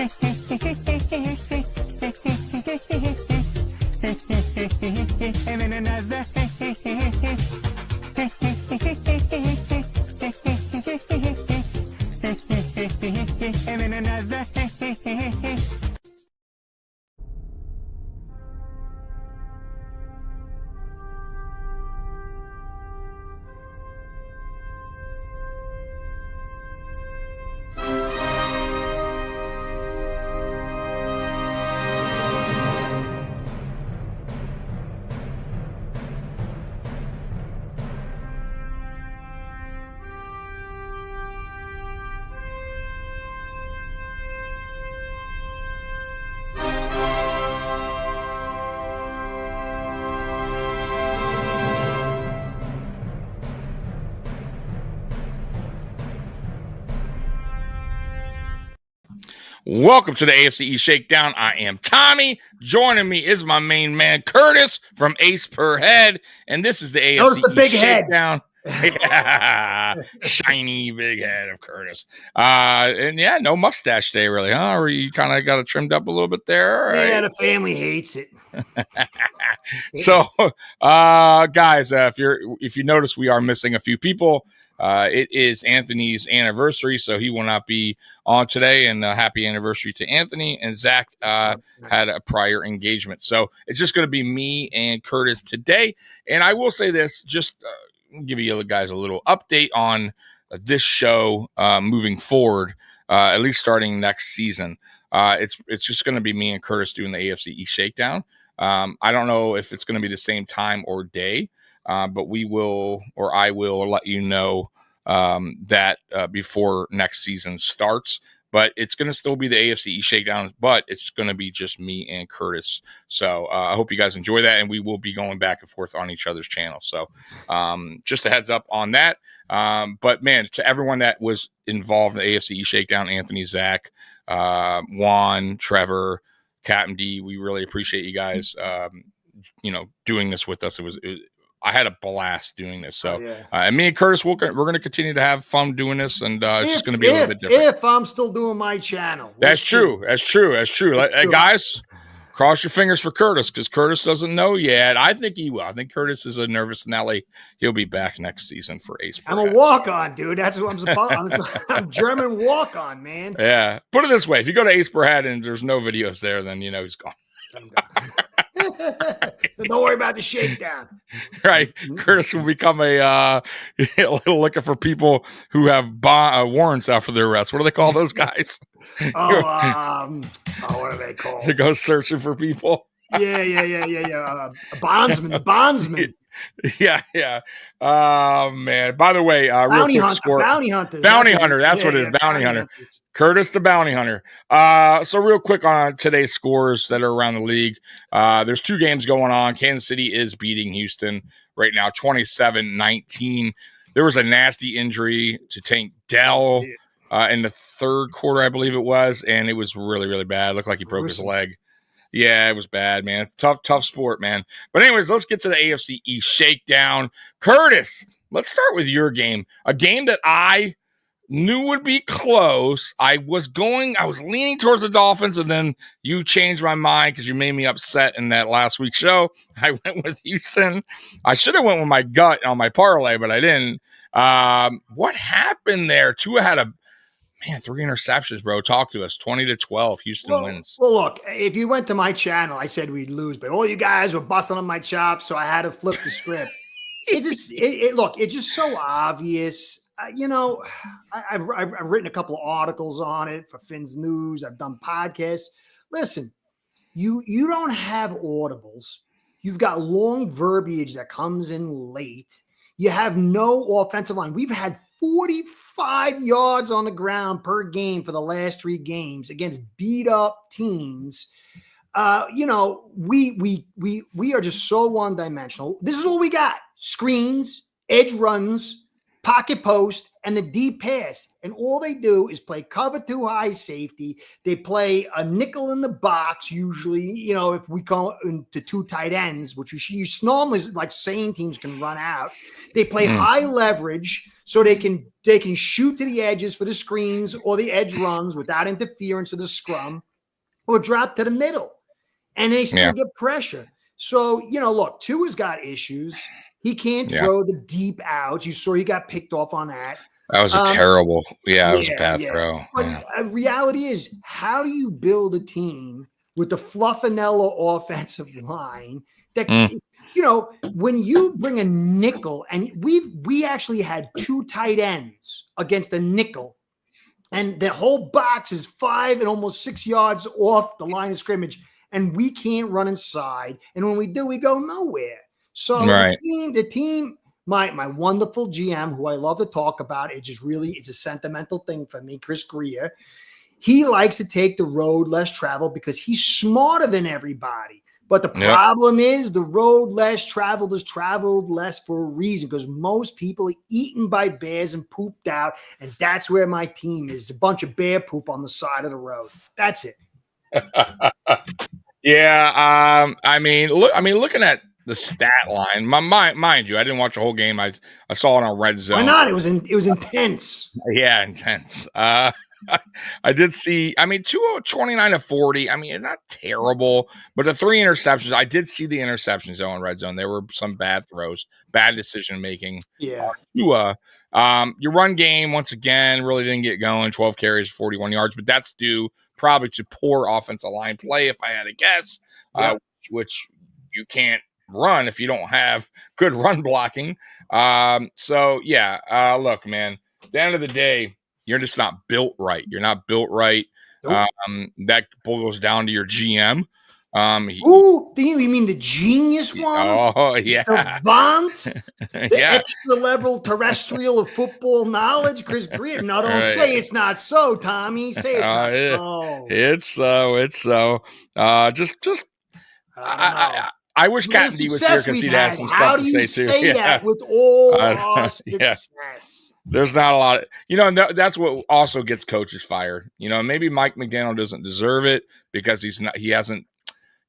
And then another. And then another. Welcome to the AFC East Shakedown. I am Tommy. Joining me is my main man, Curtis, from Ace Per Head. And this is the AFC East Shakedown. Yeah, shiny big head of Curtis. And yeah, no mustache today, really, huh? Or you kind of got it trimmed up a little bit there? Right? Yeah, the family hates it. So, guys, if you notice, we are missing a few people. It is Anthony's anniversary, so he will not be on today. And happy anniversary to Anthony. And Zach had a prior engagement, so it's just going to be me and Curtis today. And I will say this, just give you guys a little update on this show moving forward, at least starting next season. It's just going to be me and Curtis doing the AFC East Shakedown. I don't know if it's going to be the same time or day, but we will, or I will let you know that before next season starts. But it's going to still be the AFC East Shakedown, but it's going to be just me and Curtis. So I hope you guys enjoy that, and we will be going back and forth on each other's channel. So just a heads up on that. But, man, to everyone that was involved in the AFC East Shakedown, Anthony, Zach, Juan, Trevor, Captain D, we really appreciate you guys, doing this with us. I had a blast doing this. So, and me and Curtis, we're going to continue to have fun doing this, and it's just going to be a little bit different. If I'm still doing my channel. That's true. That's true. Hey, guys, cross your fingers for Curtis, because Curtis doesn't know yet. I think he will. I think Curtis is a nervous Nelly. He'll be back next season for Ace. I'm a walk-on, dude. That's what I'm supposed. I'm German walk-on, man. Yeah. Put it this way: if you go to Ace Per Head and there's no videos there, then he's gone. Don't worry about the shakedown. Right. Curtis will become a little looking for people who have warrants out for their arrest. What do they call those guys? What are they called? He goes searching for people. Yeah. Bondsman. Yeah. Oh, man. By the way, Bounty hunter. Bounty hunter. That's what it is. Bounty hunter. Curtis the Bounty Hunter. So real quick on today's scores that are around the league. There's two games going on. Kansas City is beating Houston right now, 27-19. There was a nasty injury to Tank Dell in the third quarter, I believe it was, and it was really, really bad. It looked like he broke his leg. Yeah, it was bad, man. It's tough sport, man. But anyways, let's get to the AFC East Shakedown. Curtis, let's start with your game. A game that I knew would be close. I was leaning towards the Dolphins, and then you changed my mind because you made me upset in that last week's show. I went with Houston. I should have went with my gut on my parlay, but I didn't. What happened there? Tua had 3 interceptions, bro. Talk to us. 20-12. Houston wins. Well, look, if you went to my channel, I said we'd lose, but all you guys were busting on my chops, so I had to flip the script. It's just so obvious. I've written a couple of articles on it for Finn's News. I've done podcasts. Listen, you don't have audibles. You've got long verbiage that comes in late. You have no offensive line. We've had 45 yards on the ground per game for the last 3 games against beat up teams. We are just so one-dimensional. This is all we got: screens, edge runs, pocket post, and the deep pass. And all they do is play cover 2 high safety. They play a nickel in the box, usually, if we go into 2 tight ends, which you normally, like, sane teams can run out. They play high leverage. so they can shoot to the edges for the screens or the edge runs without interference of the scrum, or drop to the middle, and they still get pressure. So, look, Tua's got issues. He can't throw the deep outs. You saw he got picked off on that. That was a terrible, it was a bad throw. But reality is, how do you build a team with the Fluffanella offensive line that, when you bring a nickel, and we actually had 2 tight ends against a nickel, and the whole box is 5 and almost 6 yards off the line of scrimmage, and we can't run inside. And when we do, we go nowhere. So the team, my wonderful GM, who I love to talk about, it's a sentimental thing for me, Chris Greer. He likes to take the road less traveled because he's smarter than everybody. But the problem is the road less traveled is traveled less for a reason, because most people are eaten by bears and pooped out, and that's where my team is. A bunch of bear poop on the side of the road. That's it. Looking at the stat line, mind you, I didn't watch the whole game. I saw it on Red Zone. Why not? It was intense. Yeah, intense. I did see, 29 to 40. It's not terrible, but the 3 interceptions, I did see the interceptions though on Red Zone. There were some bad throws, bad decision making. Yeah. Your run game, once again, really didn't get going. 12 carries, 41 yards, but that's due probably to poor offensive line play, if I had to guess, which you can't run if you don't have good run blocking. Look, man, at the end of the day, you're just not built right. You're not built right. Nope. That goes down to your GM. You mean the genius one? Oh, yeah. Savant? The extra level terrestrial of football knowledge, Chris Greer. No, don't say it's not so, Tommy. Say it's not so. It's so. I wish Captain D was here because he'd have some stuff to say too. How do you say that with all our success? There's not a lot of, and that's what also gets coaches fired. Maybe Mike McDaniel doesn't deserve it because he hasn't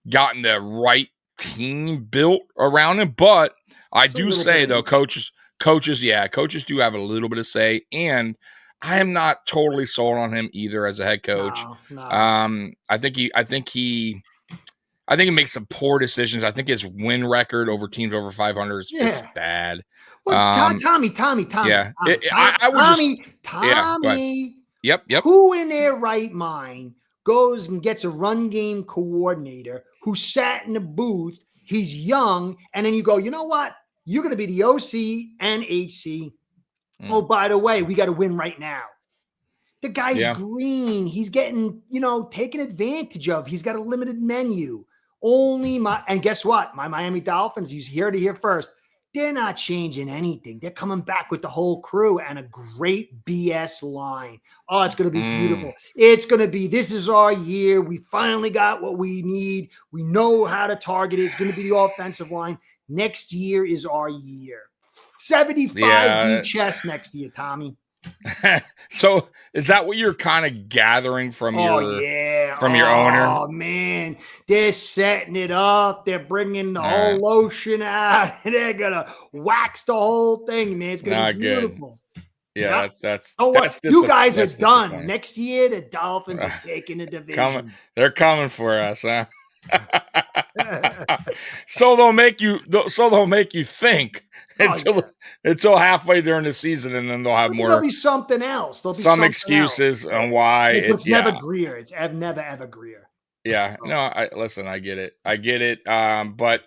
gotten the right team built around him. But I do say though, coaches do have a little bit of say, and I am not totally sold on him either as a head coach. No. I think he makes some poor decisions. I think his win record over teams over 500 is bad. Well, Tommy. Yeah. Tommy. Yep. Who in their right mind goes and gets a run game coordinator who sat in the booth? He's young. And then you go, you know what? You're going to be the OC and HC. Oh, by the way, we got to win right now. The guy's green. He's getting, taken advantage of. He's got a limited menu. And guess what? My Miami Dolphins, he's here to hear first. They're not changing anything. They're coming back with the whole crew and a great BS line. Oh, it's going to be beautiful. It's going to be, this is our year. We finally got what we need. We know how to target it. It's going to be the offensive line. Next year is our year. 75 chess next year, Tommy. So is that what you're kind of gathering from your owner? Oh man, they're setting it up. They're bringing the whole lotion out. They're gonna wax the whole thing, man. It's gonna be beautiful. Good. Yeah, that's you guys are done. Next year, the Dolphins are taking the division. They're coming for us, huh? So they'll make you think until halfway during the season, and then they'll have more. There'll be something else. There'll be some excuses on why it's never Greer. It's never ever Greer. Yeah, no. I get it. But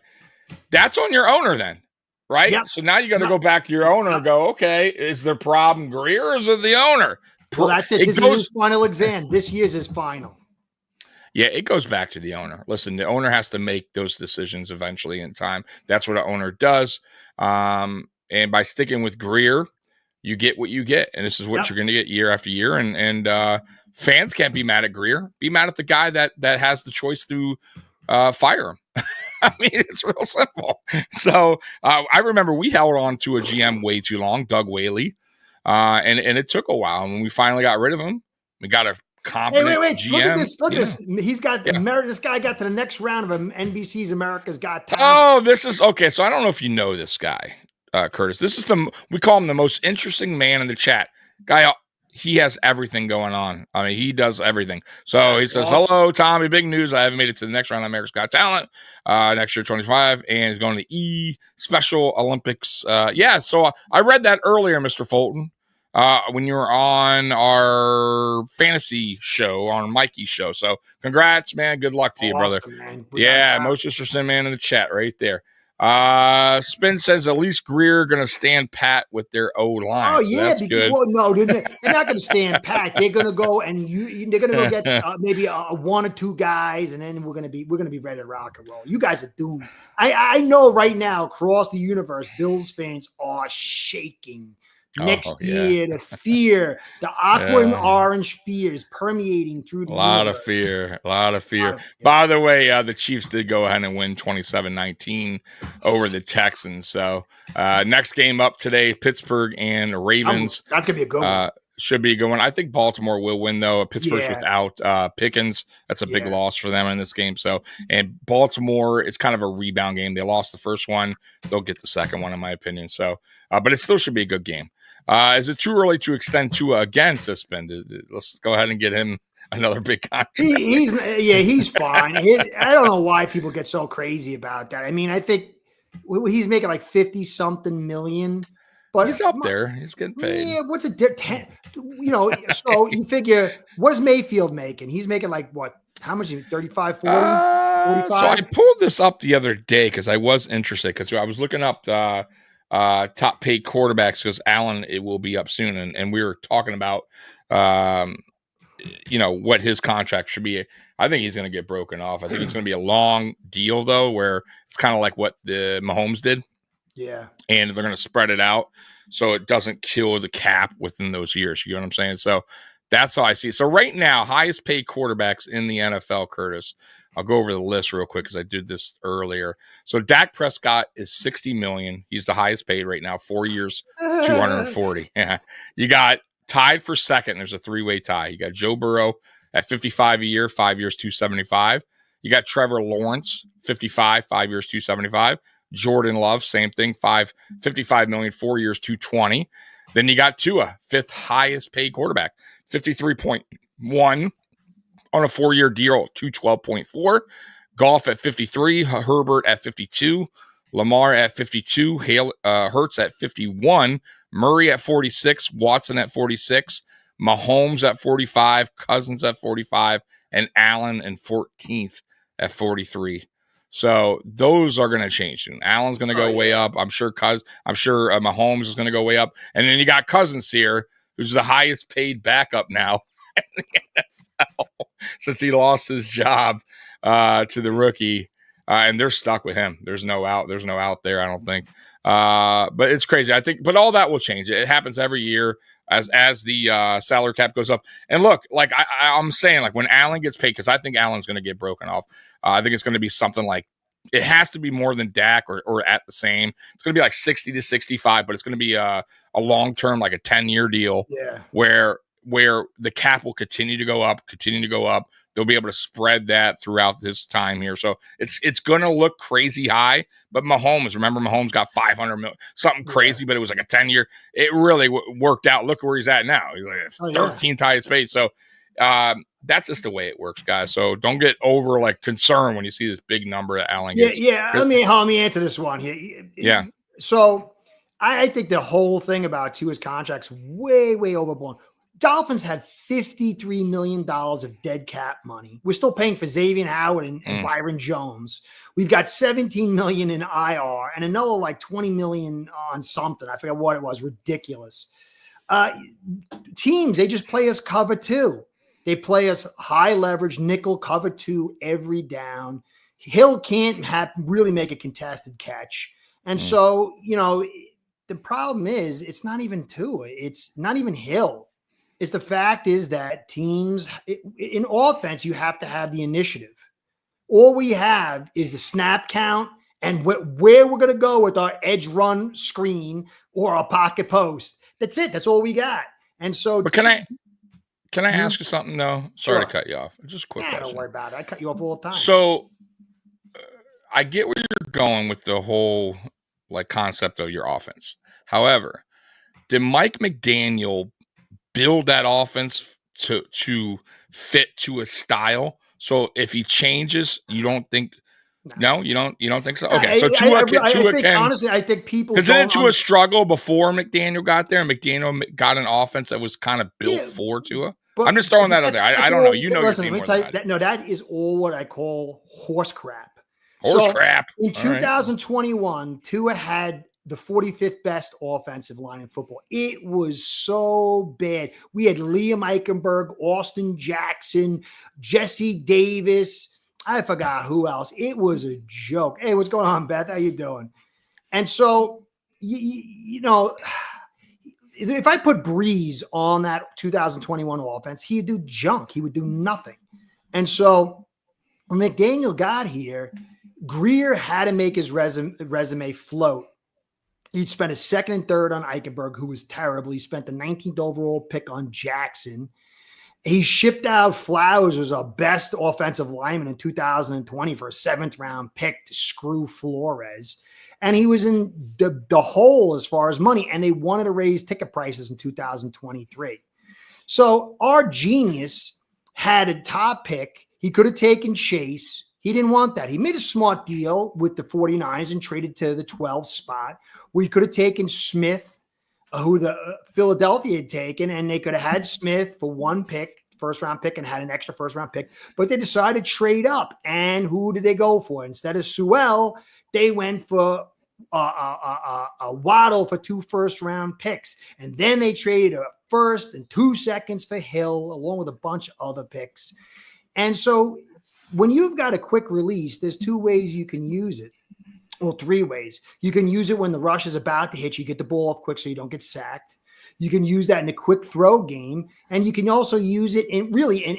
that's on your owner then, right? Yep. So now you got to go back to your owner and go, okay, is the problem Greer or is it the owner? Well, that's it. This is his final exam. This year's his final. Yeah, it goes back to the owner. Listen, the owner has to make those decisions eventually in time. That's what an owner does. And by sticking with Greer, you get what you get. And this is what you're going to get year after year. And fans can't be mad at Greer. Be mad at the guy that has the choice to fire him. I mean, it's real simple. So I remember we held on to a GM way too long, Doug Whaley. And it took a while. And when we finally got rid of him, we got a competent GM. Look at this. He's got this guy got to the next round of NBC's America's Got Talent. Oh, this is okay. So I don't know if you know this guy. Curtis. This is we call him the most interesting man in the chat. Guy, he has everything going on. I mean, he does everything. So he says, awesome. "Hello, Tommy. Big news. I haven't made it to the next round of America's Got Talent next year, 25, and he's going to the Special Olympics." Yeah, so I read that earlier, Mr. Fulton, when you were on our fantasy show, on Mikey's show. So congrats, man. Good luck to you, brother. Man. Yeah, most interesting man in the chat right there. Spin says at least Greer going to stand pat with their O line. Oh, so yeah. that's good. Well, no, they're not going to stand pat. They're going to go and they're going to go get maybe one or two guys, and then we're going to be ready to rock and roll. You guys are doomed. I know right now across the universe, Bills fans are shaking. Next year, the fear, the aqua and orange fear is permeating through the universe. A lot of fear. By the way, the Chiefs did go ahead and win 27-19 over the Texans. So next game up today, Pittsburgh and Ravens. That's going to be a good one. Should be a good one. I think Baltimore will win, though. Pittsburgh's without Pickens. That's a big loss for them in this game. So, and Baltimore is kind of a rebound game. They lost the first one. They'll get the second one, in my opinion. So, but it still should be a good game. Is it too early to extend Tua again suspended? Let's go ahead and get him another big contract. He's fine. I don't know why people get so crazy about that. I mean, I think he's making like 50-something million. But he's up there. He's getting paid. Yeah, what's a so you figure, what is Mayfield making? He's making like what? How much? 35, 40, 45? So I pulled this up the other day because I was interested because I was looking up top paid quarterbacks because Allen, it will be up soon. And we were talking about, what his contract should be. I think he's going to get broken off. I think it's going to be a long deal, though, where it's kind of like what the Mahomes did. Yeah. And they're going to spread it out so it doesn't kill the cap within those years. You know what I'm saying? So that's how I see it. So right now, highest paid quarterbacks in the NFL, Curtis. I'll go over the list real quick because I did this earlier. So Dak Prescott is $60 million. He's the highest paid right now, 4 years, $240. Yeah. You got tied for second. There's a three-way tie. You got Joe Burrow at $55 a year, 5 years, $275. You got Trevor Lawrence, $55, 5 years, $275. Jordan Love, same thing, $55 million, 4 years, $220. Then you got Tua, fifth highest paid quarterback, 53.1 on a 4-year deal, 212.4. Goff at 53, Herbert at 52, Lamar at 52, Hurts at 51, Murray at 46, Watson at 46, Mahomes at 45, Cousins at 45, and Allen in 14th at 43. So those are going to change. And Allen's going to go way up. I'm sure Mahomes is going to go way up. And then you got Cousins here, who's the highest paid backup now in the NFL since he lost his job to the rookie. And they're stuck with him. There's no out there, I don't think. But it's crazy. I think, but all that will change. It happens every year as the salary cap goes up. And look, like I'm saying, like when Allen gets paid, because I think Allen's going to get broken off. I think it's going to be something like, it has to be more than Dak or at the same. It's going to be like 60 to 65, but it's going to be a long-term, like a 10-year deal where the cap will continue to go up. They'll be able to spread that throughout this time here. So it's going to look crazy high, but Mahomes got 500 million, something crazy, but it was like a 10-year. It really worked out. Look where he's at now. He's like 13th highest paid. So that's just the way it works, guys. So don't get over like concerned when you see this big number that Allen gets. Yeah. Let me answer this one here. Yeah. So I think the whole thing about Tua's contract's way, way overblown. Dolphins had $53 million of dead cap money. We're still paying for Xavier Howard and Byron Jones. We've got $17 million in IR and another like $20 million on something. I forget what it was. Ridiculous. Teams, they just play us cover two. They play us high leverage, nickel, cover two every down. Hill can't really make a contested catch. And so, the problem is it's not even Tua. It's not even Hill. It's the fact is that teams in offense, you have to have the initiative. All we have is the snap count and where we're going to go with our edge run screen or our pocket post. That's it. That's all we got. And so, but can I ask you something though? Sorry to cut you off. Just a quick question. Don't worry about it. I cut you off all the time. So I get where you're going with the whole like concept of your offense. However, did Mike McDaniel build that offense to fit to a style? So if he changes, you don't think? No, you don't think so. Okay, so Tua can honestly, I think people because didn't Tua struggle before McDaniel got there, and McDaniel got an offense that was kind of built for Tua. I'm just throwing that out there. I don't know. You know, listen, your team more than I do. No, that is all what I call horse crap. Crap. In 2021, Tua had the 45th best offensive line in football. It was so bad. We had Liam Eichenberg, Austin Jackson, Jesse Davis. I forgot who else. It was a joke. Hey, what's going on, Beth? How you doing? And so, you know, if I put Breeze on that 2021 offense, he'd do junk. He would do nothing. And so when McDaniel got here, Greer had to make his resume float. He'd spent a second and third on Eichenberg, who was terrible. He spent the 19th overall pick on Jackson. He shipped out Flowers as our best offensive lineman in 2020 for a 7th round pick to screw Flores. And he was in the hole as far as money, and they wanted to raise ticket prices in 2023. So our genius had a top pick. He could have taken Chase. He didn't want that. He made a smart deal with the 49ers and traded to the 12th spot, where he could have taken Smith, who the Philadelphia had taken, and they could have had Smith for one pick, first-round pick, and had an extra first-round pick. But they decided to trade up. And who did they go for? Instead of Sewell, they went for a Waddle for 2 first-round picks. And then they traded a first and 2 seconds for Hill, along with a bunch of other picks. And so when you've got a quick release, there's 2 ways you can use it. Well, 3 ways. You can use it when the rush is about to hit you, get the ball off quick so you don't get sacked. You can use that in a quick throw game. And you can also use it in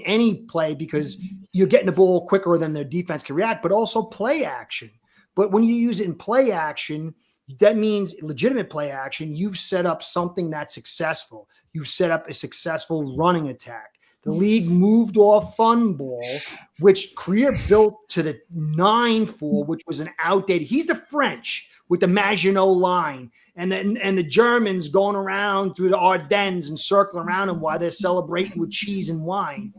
any play, because you're getting the ball quicker than the defense can react, but also play action. But when you use it in play action, that means legitimate play action. You've set up something that's successful. You've set up a successful running attack. The league moved off fun ball, which Creer built to the 9-4, which was an outdated. He's the French with the Maginot line, and the Germans going around through the Ardennes and circling around them while they're celebrating with cheese and wine.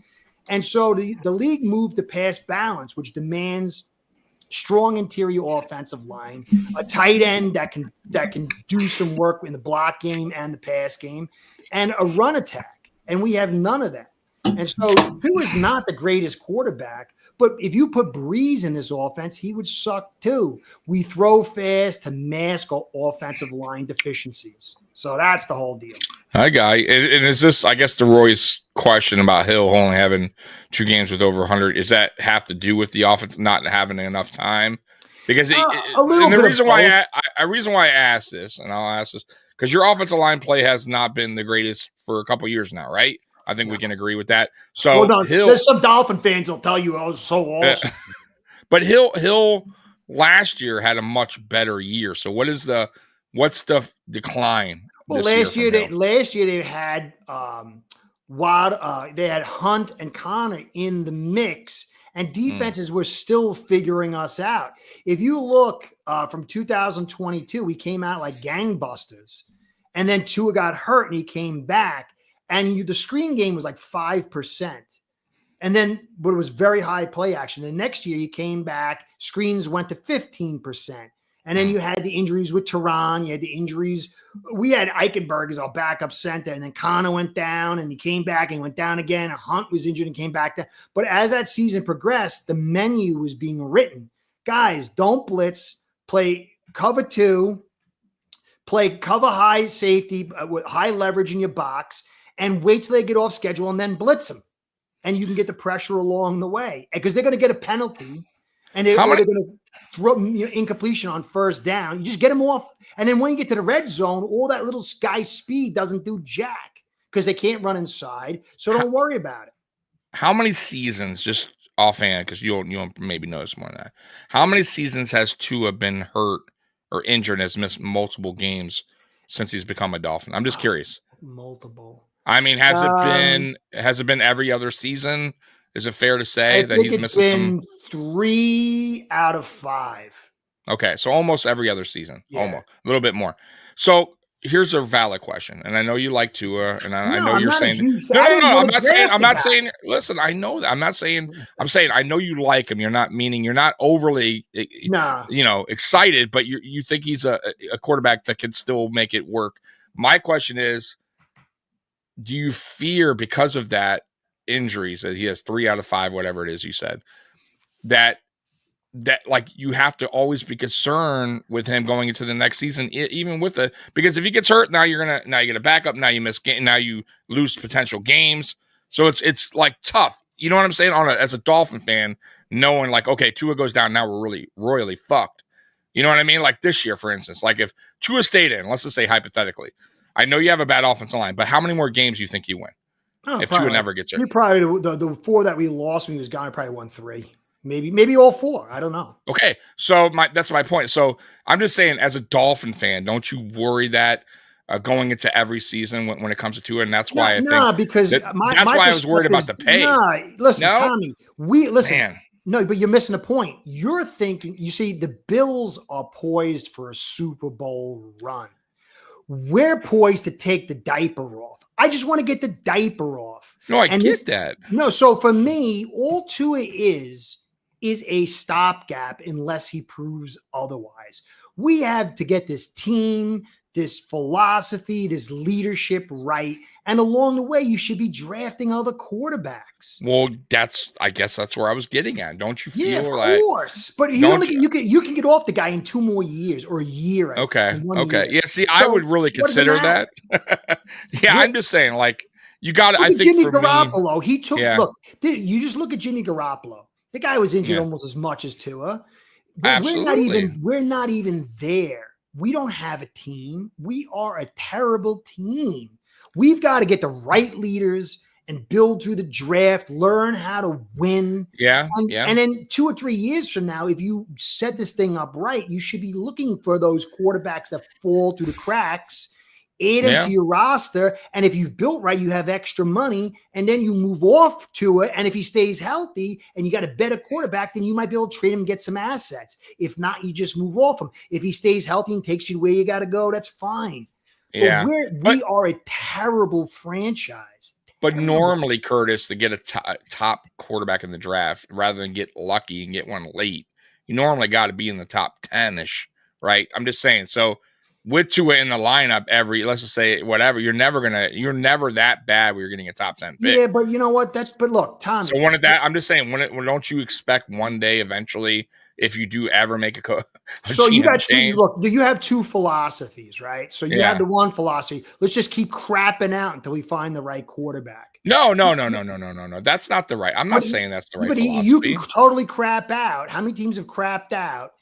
And so the league moved to pass balance, which demands strong interior offensive line, a tight end that can do some work in the block game and the pass game, and a run attack. And we have none of that. And so Tua is not the greatest quarterback, but if you put Breeze in this offense, he would suck too. We throw fast to mask our offensive line deficiencies. So that's the whole deal. Hi, Guy. And is this, I guess, the Roy's question about Hill only having 2 games with over 100, is that have to do with the offense not having enough time? Because the reason why I asked this, and I'll ask this, because your offensive line play has not been the greatest for a couple years now, right? I think we can agree with that. So there's some Dolphin fans will tell you I was so awesome. But Hill last year had a much better year. So what's the decline? Well, last year they had they had Hunt and Connor in the mix, and defenses were still figuring us out. If you look from 2022, we came out like gangbusters, and then Tua got hurt and he came back. And the screen game was like 5%. And then, but it was very high play action. The next year, he came back, screens went to 15%. And then you had the injuries with Tehran. You had the injuries. We had Eichenberg as our backup center. And then Connor went down and he came back and went down again. And Hunt was injured and came back down. But as that season progressed, the menu was being written. Guys, don't blitz, play cover 2, play cover high safety with high leverage in your box, and wait till they get off schedule and then blitz them. And you can get the pressure along the way, because they're going to get a penalty, and they're going to throw incompletion on first down. You just get them off. And then when you get to the red zone, all that little sky speed doesn't do jack, because they can't run inside. So don't worry about it. How many seasons, just offhand, because you'll maybe notice more than that, how many seasons has Tua been hurt or injured and has missed multiple games since he's become a Dolphin? I'm just curious. Multiple. I mean, has it been every other season? Is it fair to say that he's missing some? 3 out of 5. Okay, so almost every other season, Yeah. almost a little bit more. So here's a valid question, and I know you like Tua, and I No, know I'm you're not a saying huge fan. no, I no, didn't no. want to draft I'm the not guy. saying. Listen, I know that. I'm saying I know you like him. You're not meaning you're not overly, Nah. excited, but you think he's a quarterback that can still make it work. My question is, do you fear because of that injuries that he has 3 out of 5, whatever it is you said, that like you have to always be concerned with him going into the next season, even with because if he gets hurt, now you get a backup, now you miss game, now you lose potential games. So it's like tough. You know what I'm saying? As a Dolphin fan, knowing like, okay, Tua goes down, now we're really royally fucked. You know what I mean? Like this year, for instance, like if Tua stayed in, let's just say hypothetically, I know you have a bad offensive line, but how many more games do you think you win if Tua never gets hurt? You probably the 4 that we lost when he was gone, probably won 3. Maybe all 4. I don't know. Okay, so that's my point. So I'm just saying, as a Dolphin fan, don't you worry that going into every season when it comes to Tua, and that's why I think because that's why I was worried about the pay. Listen, No? Tommy, listen. Man. No, but you're missing the point. You're thinking. You see, the Bills are poised for a Super Bowl run. We're poised to take the diaper off. I just want to get the diaper off. No, I get that. No, so for me, all Tua is a stopgap unless he proves otherwise. We have to get this team, this philosophy, this leadership right. And along the way, you should be drafting other quarterbacks. Well, I guess that's where I was getting at. Don't you feel of like? Course, but you can get off the guy in 2 more years or a year. Okay. Year. Yeah. See, I would really consider that. Yeah, I'm just saying, like, you got to. I think Jimmy for Garoppolo, me, he took. Yeah. Look, you just look at Jimmy Garoppolo. The guy was injured almost as much as Tua. But absolutely, we're not even there. We don't have a team. We are a terrible team. We've got to get the right leaders and build through the draft, learn how to win. Yeah. And then 2 or 3 years from now, if you set this thing up right, you should be looking for those quarterbacks that fall through the cracks, add them to your roster. And if you've built right, you have extra money, and then you move off to it. And if he stays healthy and you got a better quarterback, then you might be able to trade him and get some assets. If not, you just move off him. If he stays healthy and takes you where you got to go, that's fine. Yeah. But we are a terrible franchise. But normally, Curtis, to get a top quarterback in the draft, rather than get lucky and get one late, you normally got to be in the top 10-ish, right? I'm just saying. So with Tua in the lineup let's just say whatever, you're never that bad where you're getting a top 10 pick. Yeah, but you know what? But look, Tommy. So I'm just saying, when don't you expect one day eventually, if you do ever make so you got you have 2 philosophies, right? So you have the one philosophy. Let's just keep crapping out until we find the right quarterback. No. That's not the right. I'm not saying that's the right philosophy. You can totally crap out. How many teams have crapped out?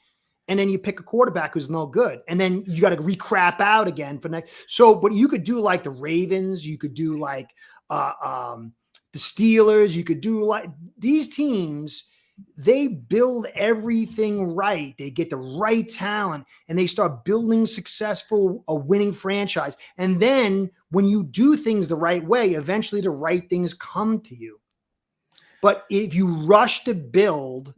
And then you pick a quarterback who's no good. And then you got to re-crap out again for next. So, but you could do like the Ravens. You could do like the Steelers. You could do like these teams. They build everything right. They get the right talent and they start building a winning franchise. And then when you do things the right way, eventually the right things come to you. But if you rush to build,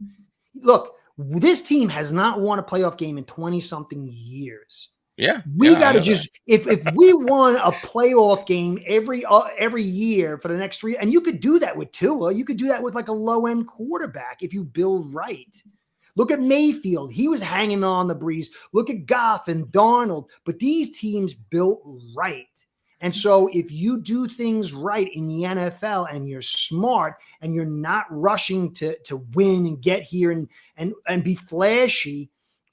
look, this team has not won a playoff game in 20-something years. Yeah. We got to just if we won a playoff game every year for the next 3, and you could do that with Tua, you could do that with like a low-end quarterback if you build right. Look at Mayfield. He was hanging on the breeze. Look at Goff and Darnold. But these teams built right. And so if you do things right in the NFL and you're smart and you're not rushing to win and get here and be flashy,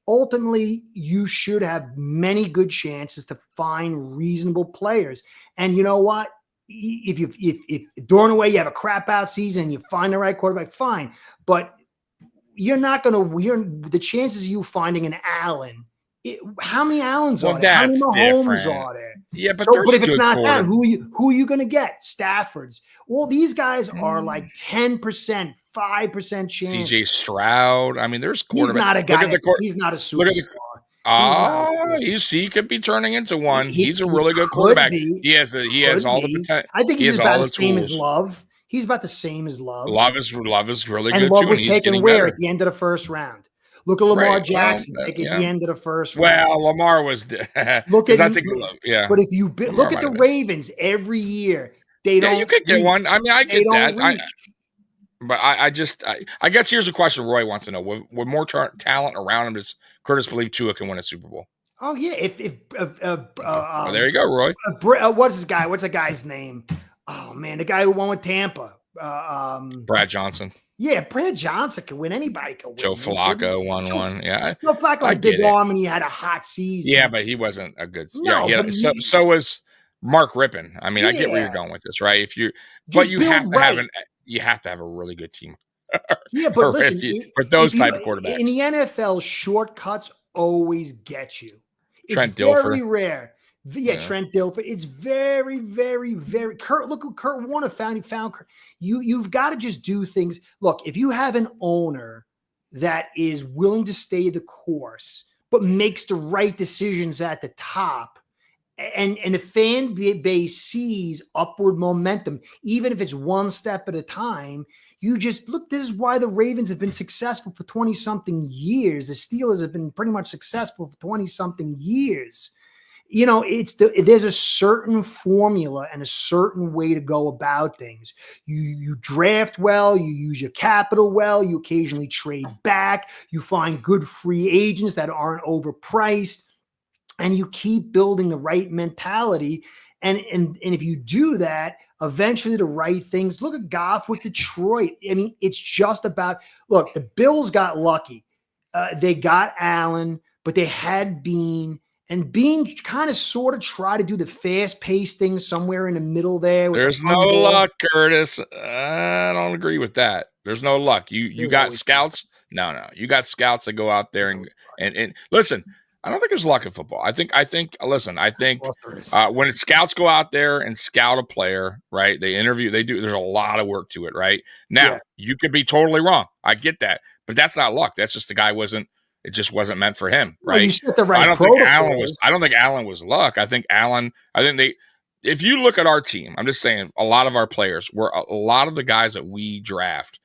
ultimately you should have many good chances to find reasonable players. And you know what? If during the way you have a crap out season, you find the right quarterback, fine. But you're not going to, the chances of you finding an Allen, how many Allens are there? How many Mahomes are there? Yeah, but if it's not that, who are you going to get? Stafford's. All these guys are like 10%, 5% chance. CJ Stroud. I mean, there's quarterbacks. He's not a guy. He's not a superstar. He could be turning into one. He's a really good quarterback. He has all the potential. I think he's about the same as Love. He's about the same as Love. Love is really and good Love too. Was taken where at the end of the first round. Look at Lamar Right. Jackson, Well, like at yeah. the end of the first round. Well, Lamar was Look because at I think yeah. but if you Lamar look at might the have been. Ravens every year, they Yeah, you don't could get reach. one. I mean, I They get don't that. reach. But I guess here's a question Roy wants to know: with more talent around him, does Curtis believe Tua can win a Super Bowl? Oh yeah, if Well, there you go, Roy. what's this guy? What's the guy's name? Oh man, the guy who won with Tampa. Brad Johnson, Yeah, Brad Johnson can win. Anybody can win. Joe Flacco won one. Yeah, Joe Flacco I had a big get it. arm and he had a hot season. Yeah, but he wasn't a good. No, Yeah, but so was Mark Rippon. I mean, I get where you're yeah, going with this, right? If you, but just you build have to have right. you have to have a really good team. Yeah, but listen, for those if type of in quarterbacks. the NFL, shortcuts always get you. Trent It's very Dilfer. rare. Yeah, Yeah. Trent Dilfer. It's very, very, very. Look what Kurt Warner found. He found you've got to just do things. Look, if you have an owner that is willing to stay the course, but makes the right decisions at the top, and the fan base sees upward momentum, even if it's one step at a time. You just look, this is why the Ravens have been successful for 20 something years. The Steelers have been pretty much successful for 20 something years. You know, there's a certain formula and a certain way to go about things. You draft well, you use your capital well, you occasionally trade back, you find good free agents that aren't overpriced, and you keep building the right mentality. And if you do that, eventually the right things. Look at Goff with Detroit. I mean, it's just about, look, the Bills got lucky. They got Allen, but they had Bean. And Bean kind of sort of try to do the fast-paced thing somewhere in the middle there. There's no luck, Curtis. I don't agree with that. There's no luck. You got scouts. No. You got scouts that go out there and listen. I don't think there's luck in football. I think when scouts go out there and scout a player, right? They interview. They do. There's a lot of work to it, right? Now you could be totally wrong. I get that, but that's not luck. That's just the guy wasn't. It just wasn't meant for him, right? Well, you set the right I don't think Allen was luck. I think they. If you look at our team, I'm just saying, a lot of our players were a lot of the guys that we draft.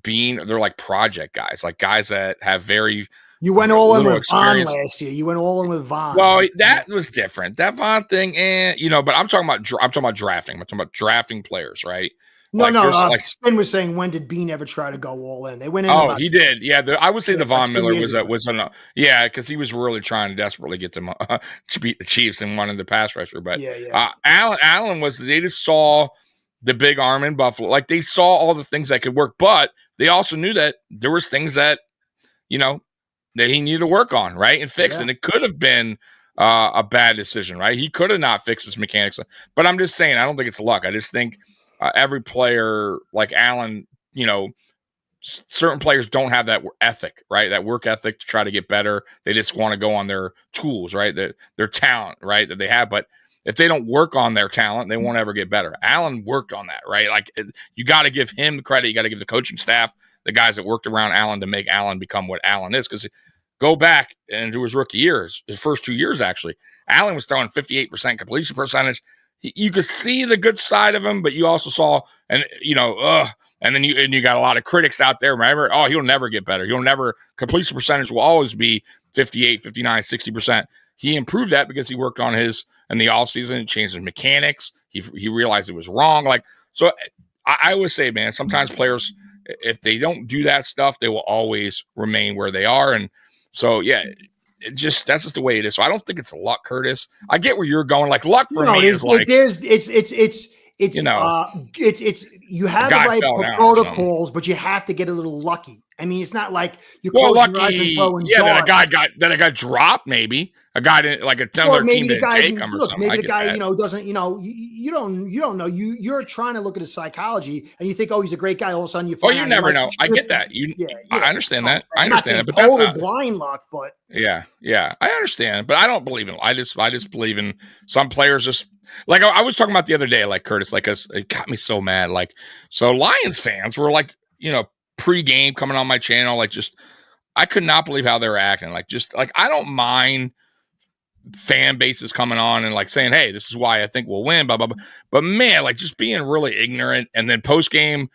They're like project guys, like guys that have very. You went all in with Vaughn last year. You went all in with Vaughn. Well, that was different. That Vaughn thing, but I'm talking about drafting. I'm talking about drafting players, right? No. Spin was saying, when did Bean ever try to go all in? They went in. Oh, he did. Yeah, I would say the Von Miller was because he was really trying to desperately get them to beat the Chiefs and wanted the pass rusher. But Allen was. They just saw the big arm in Buffalo. Like they saw all the things that could work, but they also knew that there was things that that he needed to work on, right, and fix. And it could have been a bad decision, right? He could have not fixed his mechanics. But I'm just saying, I don't think it's luck. I just think every player like Allen, certain players don't have that ethic, right? That work ethic to try to get better. They just want to go on their tools, right? Their talent, right, that they have. But if they don't work on their talent, they won't ever get better. Allen worked on that, right? Like you got to give him the credit. You got to give the coaching staff, the guys that worked around Allen to make Allen become what Allen is. Because go back into his rookie years, his first 2 years, actually, Allen was throwing 58% completion percentage. You could see the good side of him, but you also saw, and then you got a lot of critics out there. Remember, he'll never get better. Completion percentage will always be 58, 59, 60%. He improved that because he worked on his in the offseason and changed his mechanics. He realized it was wrong. So I always say, man, sometimes players, if they don't do that stuff, they will always remain where they are. And so, that's just the way it is. So I don't think it's luck, Curtis. I get where you're going. Like luck for me is like you have the right protocols, but you have to get a little lucky. I mean, it's not like you lucky. That a guy dropped. Maybe a guy didn't like another team didn't take him or something. Maybe the guy doesn't. You don't know. You're trying to look at his psychology and you think, oh, he's a great guy. All of a sudden you find you never know. I get that. I understand that. I understand that. But that's not blind luck. But yeah, I understand. But I don't believe in. I just believe in some players. Just like I was talking about the other day, like Curtis, like it got me so mad. Like so, Lions fans were like, pre-game coming on my channel, like just I could not believe how they were acting. Like just like I don't mind fan bases coming on and like saying, hey, this is why I think we'll win, blah blah blah. But man, like just being really ignorant. And then post game,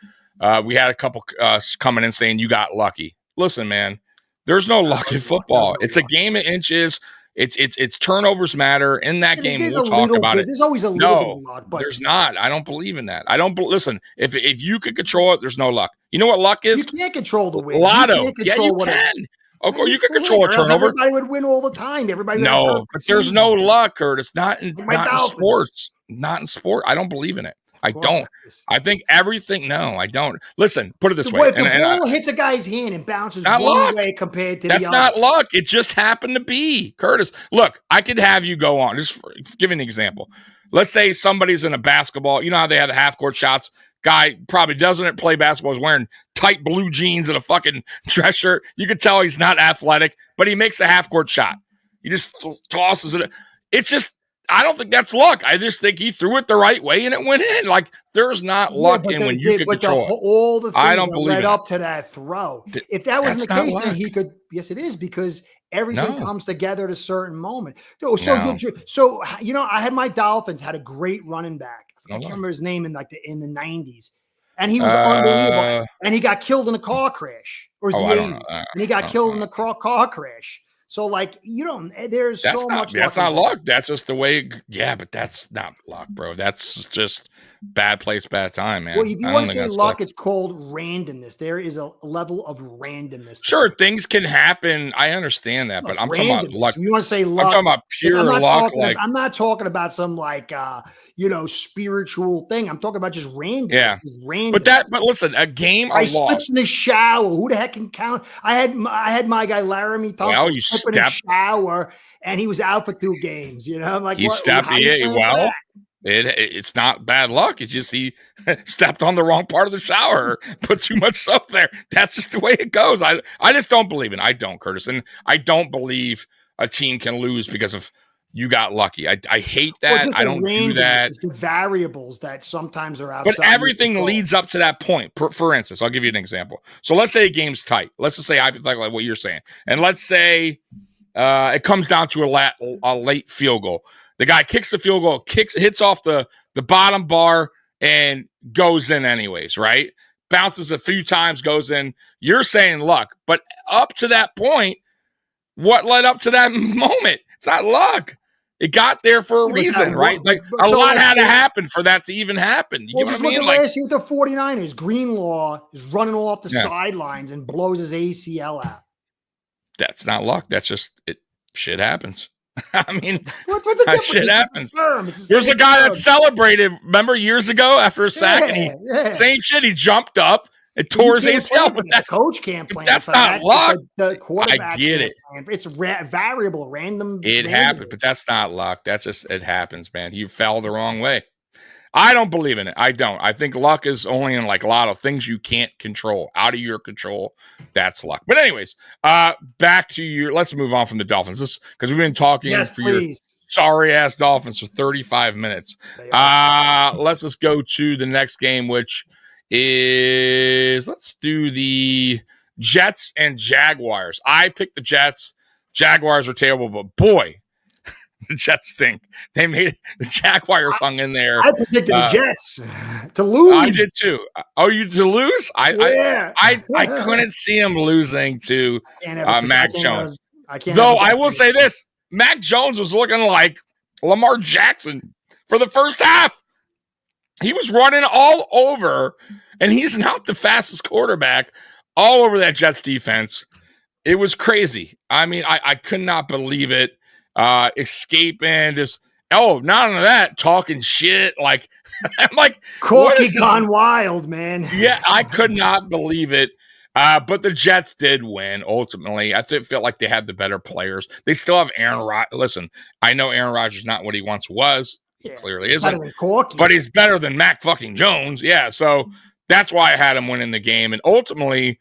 we had a couple coming in saying you got lucky. Listen, man, There's no luck in There's football. no It's a luck. game of inches. It's turnovers matter in that game. There's We'll talk about it. There's always a little bit of luck, but there's not. I don't believe in that. Listen. If you could control it, there's no luck. You know what luck is? you can't control the wind. Lotto. Yeah, you can. Okay, you can control a turnover. Everybody would win all the time. Everybody. No, but there's no luck, Curtis. Not in Dolphins. sports. Not in sport. I don't believe in it. I don't. I think everything. No, I don't. Listen, put it this way. If the ball hits a guy's hand and bounces one luck. way compared to that's the not other. luck. It just happened to be. Curtis, look, I could have you go on. Just give an example. Let's say somebody's in a basketball. You know how they have the half court shots. Guy probably doesn't play basketball. He's wearing tight blue jeans and a fucking dress shirt. You could tell he's not athletic, but he makes a half court shot. He just tosses it. It's just. I don't think that's luck. I just think he threw it the right way and it went in. Like there's not luck in when you can control it. All the things I don't believe led up to that throw. If that wasn't the case, then he could. Yes, it is because everything comes together at a certain moment. So I had my Dolphins had a great running back. I can't remember his name in the 90s, and he was unbelievable. And he got killed in a car crash, or was the 80s? And he got killed in a car crash. So, there's so much. That's not luck. That's just the way. Yeah, but that's not luck, bro. That's just bad place, bad time, man. Well, if you want to say luck, it's called randomness. There is a level of randomness. Sure, things can happen. I understand that, but I'm talking about luck. You want to say luck? I'm talking about pure luck. I'm not talking about some spiritual thing. I'm talking about just randomness. Yeah, but listen, a game. I slipped in the shower. Who the heck can count? I had my guy Laramie Thompson. Well, you in the shower, and he was out for 2 games. I'm like, he stepped. Yeah, it's not bad luck. It's just he stepped on the wrong part of the shower, put too much soap there. That's just the way it goes. I just don't believe it. I don't, Curtis, and I don't believe a team can lose because of you got lucky. I hate that. I don't do that. It's the variables that sometimes are outside. But everything leads up to that point. For instance, I'll give you an example. So let's say a game's tight. Let's just say hypothetically like what you're saying, and let's say it comes down to a late field goal. The guy kicks the field goal, hits off the bottom bar, and goes in anyways, right? Bounces a few times, goes in. You're saying luck. But up to that point, what led up to that moment? It's not luck. It got there for a reason, right? Like a lot had to happen for that to even happen. You know what I mean? Last year with the 49ers, Greenlaw is running off the sidelines and blows his ACL out. That's not luck. That's just it. Shit happens. I mean, what's the difference? Shit happens. There's a guy that celebrated, remember, years ago after a sack, and same shit. He jumped up and tore his ACL. But the coach can't play. That's not luck. The quarterback. I get it. It's variable, random. It happened, but that's not luck. That's just it happens, man. You fell the wrong way. I don't believe in it. I don't. I think luck is only in like a lot of things you can't control, out of your control. That's luck. But anyways, back to your. Let's move on from the Dolphins. This because we've been talking your sorry ass Dolphins for 35 minutes. Let's just go to the next game, which is let's do the Jets and Jaguars. I picked the Jets. Jaguars are terrible, but boy. The Jets stink. They made the Jaguars hung in there. I predicted the Jets to lose. I did too. Oh, you to lose? I couldn't see him losing to Mac Jones. Though I will say this: Mac Jones was looking like Lamar Jackson for the first half. He was running all over, and he's not the fastest quarterback. All over that Jets defense. It was crazy. I mean, I could not believe it. Escaping just not only that, talking shit like I'm like Corky gone wild, man. Yeah, I could not believe it. But the Jets did win ultimately. I felt like they had the better players. They still have Aaron Rodgers. Listen, I know Aaron Rodgers is not what he once was. He clearly isn't. But he's better than Mac fucking Jones. Yeah, so that's why I had him winning the game. And ultimately,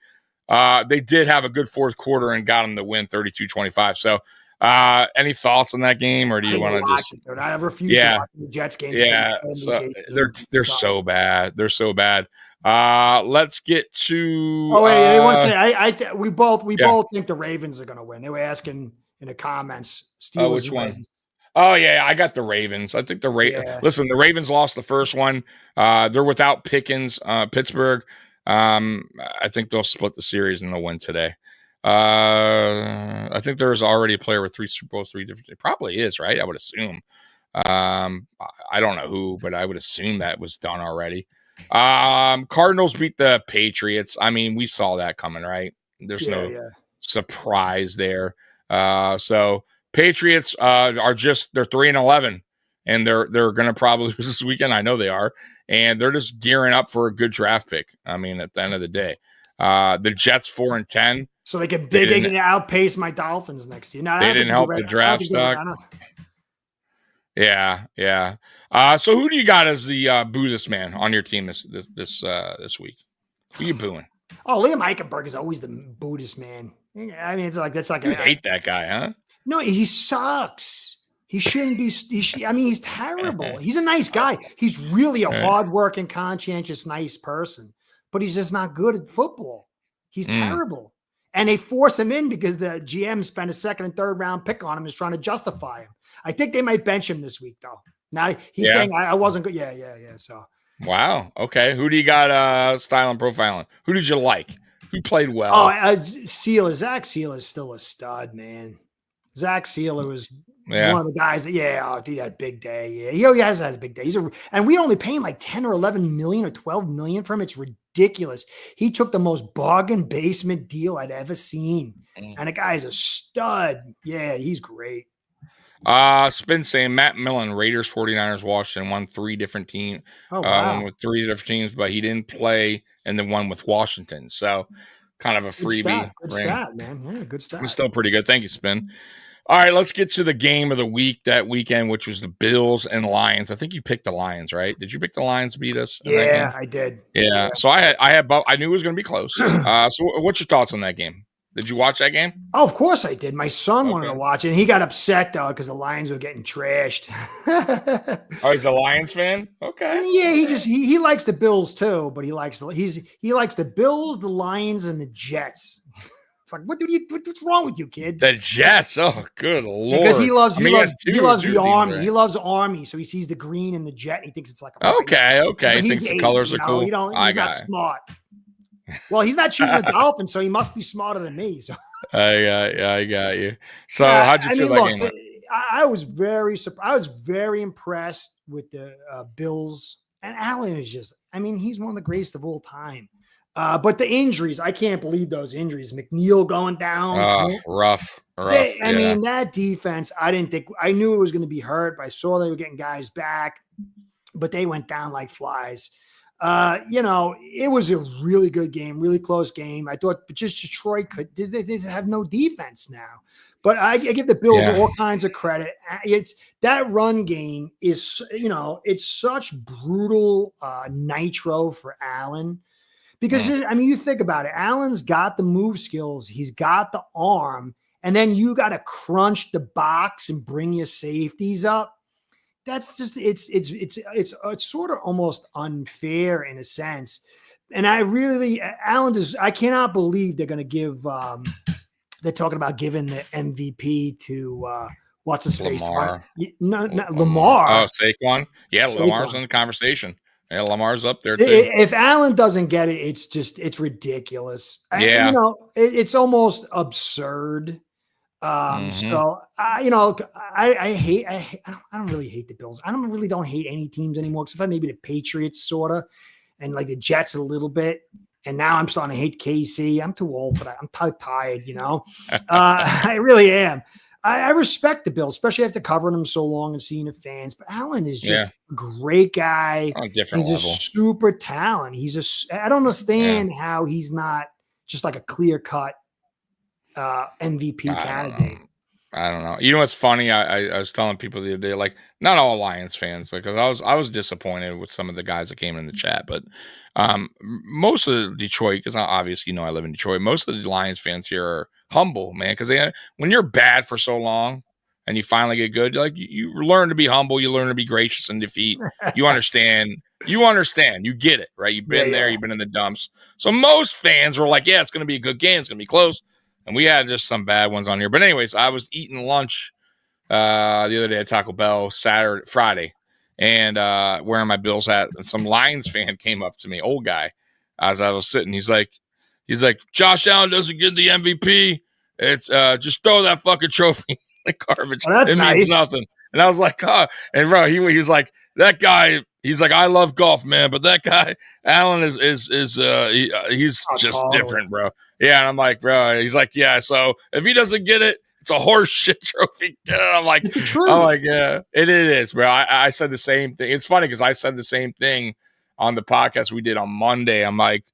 they did have a good fourth quarter and got him the win 32-25. So any thoughts on that game, or do you want to just? I refuse to watch the Jets game. Yeah, so they're so bad. They're so bad. Let's get to. Oh wait, they want to say we both think the Ravens are going to win. They were asking in the comments. Steelers, which one? Oh yeah, I got the Ravens. I think the Listen, the Ravens lost the first one. They're without Pickens. Pittsburgh. I think they'll split the series and they'll win today. I think there's already a player with 3 Super Bowls, 3 different. It probably is, right? I would assume. I don't know who, but I would assume that was done already. Cardinals beat the Patriots. I mean, we saw that coming, right? There's no surprise there. So Patriots they're 3-11, and they're going to probably lose this weekend. I know they are, and they're just gearing up for a good draft pick. I mean, at the end of the day, the Jets 4-10. So they can outpace my Dolphins next year. No, they didn't help the draft stock. Yeah. So who do you got as the Buddhist man on your team this week? Who you booing? Oh, Liam Eichenberg is always the Buddhist man. I mean, that's like you hate that guy, huh? No, he sucks. He shouldn't be. He's terrible. He's a nice guy. He's really a hardworking, conscientious, nice person, but he's just not good at football. He's terrible. And they force him in because the GM spent a 2nd and 3rd round pick on him, is trying to justify him. I think they might bench him this week, though. Now he's saying I wasn't good. Yeah. So wow. Okay. Who do you got style and profiling? Who did you like? Who played well? Zach Sealer is still a stud, man. Zach Sealer was one of the guys that, he had a big day. Yeah, he always has a big day. And we only paying like 10 or 11 million or 12 million for him. It's ridiculous. He took the most bargain basement deal I'd ever seen. And the guy's a stud. Yeah, he's great. Spin saying Matt Millen, Raiders, 49ers, Washington, won 3 different teams. Oh, wow. One with 3 different teams, but he didn't play in the one with Washington. So kind of a freebie. Good stat, man. Yeah, good stat. It's still pretty good. Thank you, Spin. All right, let's get to the game of the week that weekend, which was the Bills and Lions. I think you picked the Lions, right? Did you pick the Lions to beat us? Yeah, I did. Yeah. So I knew it was going to be close. So what's your thoughts on that game? Did you watch that game? Oh, of course I did. My son wanted to watch it, and he got upset, though, because the Lions were getting trashed. Oh, he's a Lions fan? Okay. Yeah, he likes the Bills, too, but he likes the Bills, the Lions, and the Jets. It's like, what's wrong with you, kid? The Jets. Oh, good Lord. Because he loves the Army. Right? He loves Army, so he sees the green and the jet, and he thinks it's like a okay. He thinks the colors are cool. He's not smart. Well, he's not choosing the Dolphins, so he must be smarter than me. So I got you. So how'd you feel that game? I was very surprised. I was very impressed with the Bills, and Allen is he's one of the greatest of all time. But the injuries, I can't believe those injuries. McNeil going down. Rough. I mean, that defense, I knew it was going to be hurt, but I saw they were getting guys back, but they went down like flies. It was a really good game, really close game. I thought, but just Detroit they have no defense now. But I give the Bills all kinds of credit. It's that run game is, it's such brutal nitro for Allen. Because, you think about it. Allen's got the move skills. He's got the arm. And then you got to crunch the box and bring your safeties up. That's just, it's sort of almost unfair in a sense. And I cannot believe they're going to give, they're talking about giving the MVP to, what's his face? Lamar. No, Lamar. Oh, Saquon. Yeah, Saquon. Lamar's in the conversation. Yeah, Lamar's up there too. If Allen doesn't get it, it's ridiculous. Yeah, it's almost absurd. So I don't really hate the Bills. I don't hate any teams anymore, except for maybe the Patriots, sort of, and like the Jets a little bit. And now I'm starting to hate KC. I'm too old for that. I'm tired. I really am. I respect the Bills, especially after covering them so long and seeing the fans. But Allen is just a great guy. On a different level. A super talent. I don't understand how he's not just like a clear-cut MVP candidate. I don't know. You know what's funny? I was telling people the other day, like, not all Lions fans, because I was disappointed with some of the guys that came in the chat, but most of the Detroit, because obviously I live in Detroit, most of the Lions fans here are humble, man, because when you're bad for so long and you finally get good, you learn to be humble, you learn to be gracious in defeat. You understand, you get it, right? You've been there, you've been in the dumps. So most fans were like, yeah, it's going to be a good game, it's going to be close. And we had just some bad ones on here. But anyways, I was eating lunch the other day at Taco Bell Friday, and wearing my Bills hat. And some Lions fan came up to me, old guy, as I was sitting. He's like, He's like, Josh Allen doesn't get the MVP. It's just throw that fucking trophy in the garbage. Oh, that's it nice. means nothing. And I was like, oh, and bro, he was like, that guy. He's like, I love golf, man, but that guy Allen is he's just different, bro. Yeah, and I'm like, bro. He's like, yeah. So if he doesn't get it, it's a horse shit trophy. I'm like, yeah, it is, bro. I said the same thing. It's funny because I said the same thing on the podcast we did on Monday. I'm like,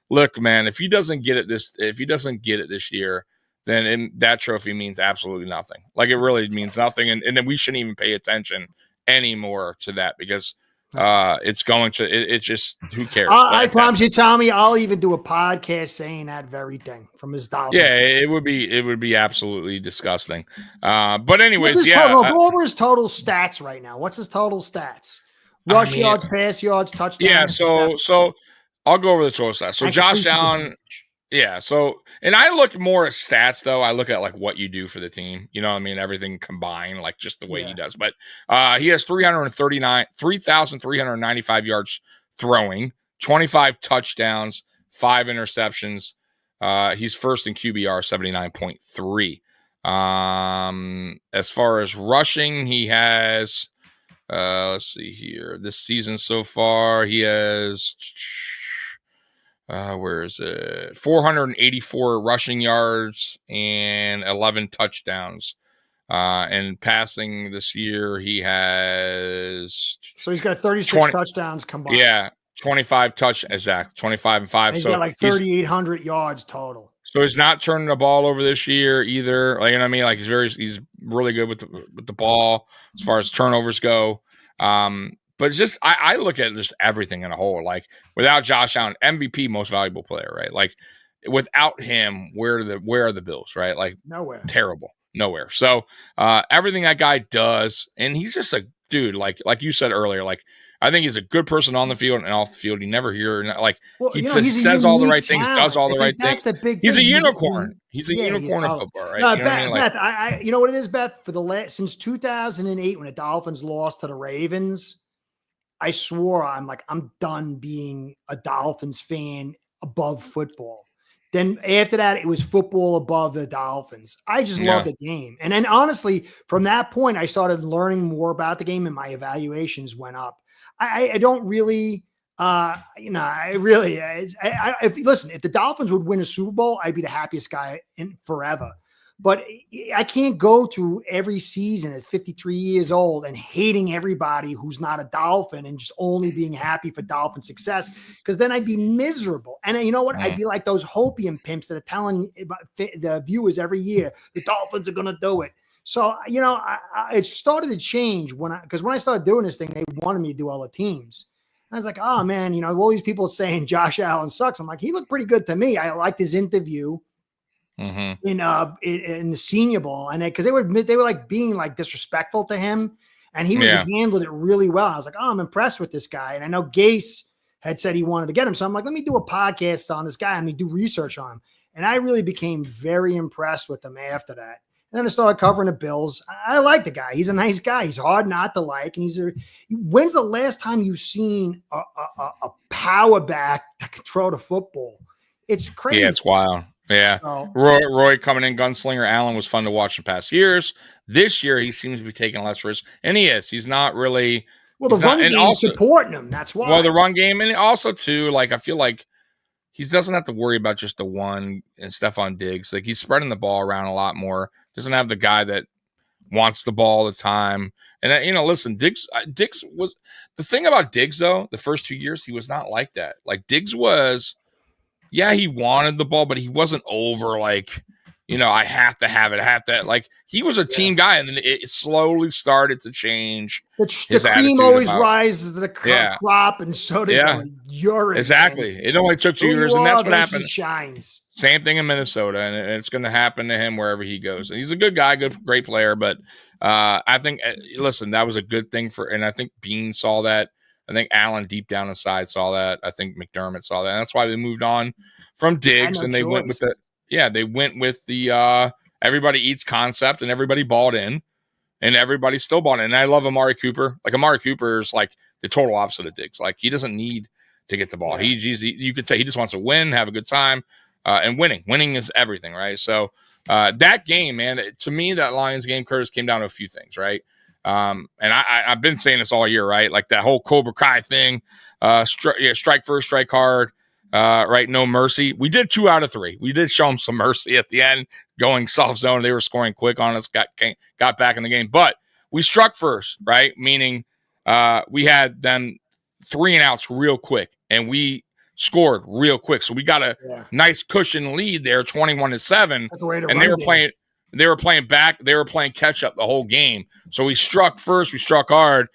look, man, if he doesn't get it this year, then that trophy means absolutely nothing. Like it really means nothing, and then we shouldn't even pay attention anymore to that because it's going to it's just who cares. I promise you, Tommy, I'll even do a podcast saying that very thing from his Dolphins. Yeah, it would be absolutely disgusting. But anyways, total? Go over his total stats right now. What's his total stats? Rush yards, pass yards, touchdowns. Yeah, so I'll go over the total stats. So Josh Allen. Yeah. So, and I look more at stats though. I look at like what you do for the team. You know what I mean? Everything combined, like just the way he does. But he has 3,395 yards throwing, 25 touchdowns, 5 interceptions. He's first in QBR, 79.3. As far as rushing, he has, let's see here. This season so far, he has. Where is it? 484 rushing yards and 11 touchdowns. And passing this year, he has. So he's got 36 touchdowns combined. Yeah, 25 exact, 25 and 5. And he's got like 3,800 yards total. So he's not turning the ball over this year either. Like, you know what I mean? Like he's really good with the ball as far as turnovers go. But it's just I look at just everything in a whole. Like without Josh Allen, MVP, most valuable player, right? Like without him, where are the Bills, right? Like nowhere, terrible, nowhere. So everything that guy does, and he's just a dude. Like you said earlier, like I think he's a good person on the field and off the field. You never hear he says all the right things, does all the right things. He's a unicorn. He's a unicorn of football, right? No, Beth, you know what it is, Beth? For since 2008, when the Dolphins lost to the Ravens. I swore I'm done being a Dolphins fan above football. Then after that, it was football above the Dolphins. I just love the game. And then honestly, from that point, I started learning more about the game and my evaluations went up. I don't really, listen, if the Dolphins would win a Super Bowl, I'd be the happiest guy in forever. But I can't go through every season at 53 years old and hating everybody who's not a Dolphin and just only being happy for Dolphin success, because then I'd be miserable. And you know what? I'd be like those hopium pimps that are telling the viewers every year, the Dolphins are going to do it. So, it started to change because when I started doing this thing, they wanted me to do all the teams. And I was like, oh, man, all these people saying Josh Allen sucks. I'm like, he looked pretty good to me. I liked his interview. Mm-hmm. In the Senior Bowl, and because they were like being like disrespectful to him, and he handled it really well. I was like, oh, I'm impressed with this guy, and I know Gase had said he wanted to get him, so I'm like, let me do a podcast on this guy and do research on him, and I really became very impressed with him after that. And then I started covering the Bills. I like the guy; he's a nice guy. He's hard not to like, and when's the last time you've seen a power back that can throw the football? It's crazy. Yeah, it's wild. Yeah, Roy coming in gunslinger. Allen was fun to watch in past years. This year, he seems to be taking less risks, and he is. He's not really. Well, the run game supporting him. That's why. Well, the run game, and also too, like I feel like he doesn't have to worry about just the one and Stephon Diggs. Like he's spreading the ball around a lot more. Doesn't have the guy that wants the ball all the time. And listen, Diggs was the thing about Diggs though. The first 2 years, he was not like that. Like Diggs was. Yeah, he wanted the ball, but he wasn't over like, I have to have it. I have to like. He was a team guy, and then it slowly started to change. The cream always rises to the crop, and so does the urine. Exactly. It only took 2 years, and that's what happened. He shines. Same thing in Minnesota, and it's going to happen to him wherever he goes. And he's a good guy, great player, but I think listen, that was a good thing and I think Bean saw that. I think Allen deep down inside saw that. I think McDermott saw that. And that's why they moved on from Diggs and they went with the everybody eats concept, and everybody bought in, and everybody still bought in. And I love Amari Cooper. Like Amari Cooper is like the total opposite of Diggs. Like he doesn't need to get the ball. You could say he just wants to win, have a good time. and winning is everything, right? So that game, man, to me, that Lions game, Curtis, came down to a few things, right? And I've been saying this all year, right? Like that whole Cobra Kai thing, strike first, strike hard, right? No mercy. We did 2 out of 3. We did show them some mercy at the end, going soft zone. They were scoring quick on us, got back in the game, but we struck first, right? Meaning we had them 3 and outs real quick, and we scored real quick. So we got a nice cushion lead there, 21-7, and they were playing back. They were playing catch up the whole game. So we struck first. We struck hard,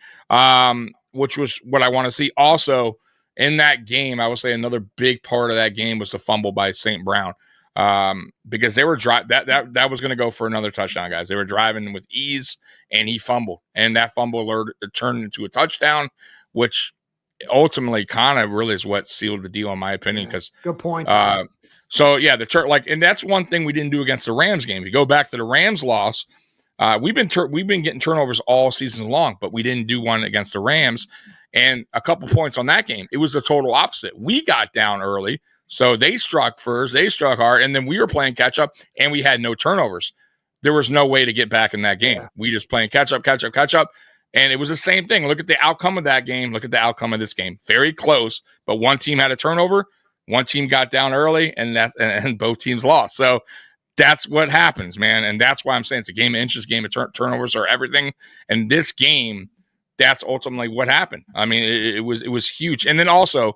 which was what I want to see. Also in that game, I would say another big part of that game was the fumble by St. Brown, because they were that was going to go for another touchdown, guys. They were driving with ease, and he fumbled, and that fumble turned into a touchdown, which ultimately kind of really is what sealed the deal, in my opinion. Because good point. So yeah, and that's one thing we didn't do against the Rams game. If you go back to the Rams loss, we've been getting turnovers all season long, but we didn't do one against the Rams. And a couple points on that game, it was the total opposite. We got down early, so they struck first, they struck hard, and then we were playing catch up, and we had no turnovers. There was no way to get back in that game. We just playing catch up. And it was the same thing. Look at the outcome of that game. Look at the outcome of this game. Very close, but one team had a turnover. One team got down early, and both teams lost. So that's what happens, man. And that's why I'm saying it's a game of inches, game of turnovers are everything. And this game, that's ultimately what happened. I mean, it was huge. And then also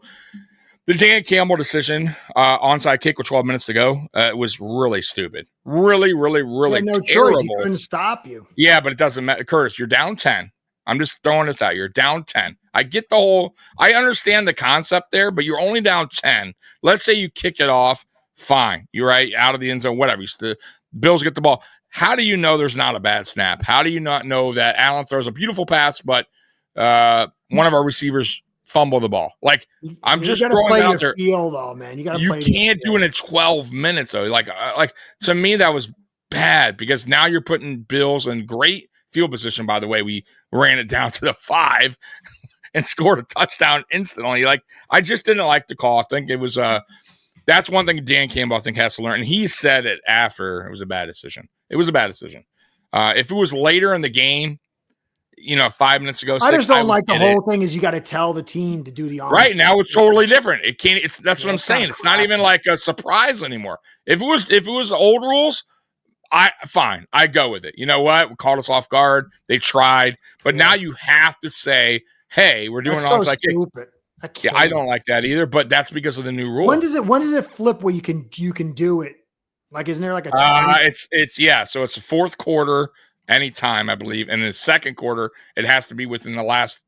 the Dan Campbell decision, onside kick with 12 minutes to go, was really stupid. Really, really, really no terrible. Choice. He couldn't stop you. Yeah, but it doesn't matter. Curtis, you're down 10. I'm just throwing this out. You're down 10. I get I understand the concept there, but you're only down 10. Let's say you kick it off. Fine. You're right. Out of the end zone, whatever. The Bills get the ball. How do you know there's not a bad snap? How do you not know that Allen throws a beautiful pass, but one of our receivers fumble the ball? Like, I'm just throwing it out there. Feel, though, man. You can't do it in 12 minutes, though. Like to me, that was bad, because now you're putting Bills in great field position. By the way, we ran it down to the 5 and scored a touchdown instantly. Like, I just didn't like the call. I think it was that's one thing Dan Campbell, I think, has to learn. And he said it after it was a bad decision. It was a bad decision. If it was later in the game, 5 minutes ago, I just don't like the whole thing is you got to tell the team to do the honest. Right now, it's totally different. It can't. That's what I'm saying. It's not even like a surprise anymore. If it was old rules, fine. I go with it. You know what? We caught us off guard. They tried, but now you have to say, "Hey, we're doing an onside kick." Yeah, I don't like that either. But that's because of the new rule. When does it flip where you can do it? Like, isn't there like a time? So it's the fourth quarter. Anytime, I believe. And in the second quarter, it has to be within the last,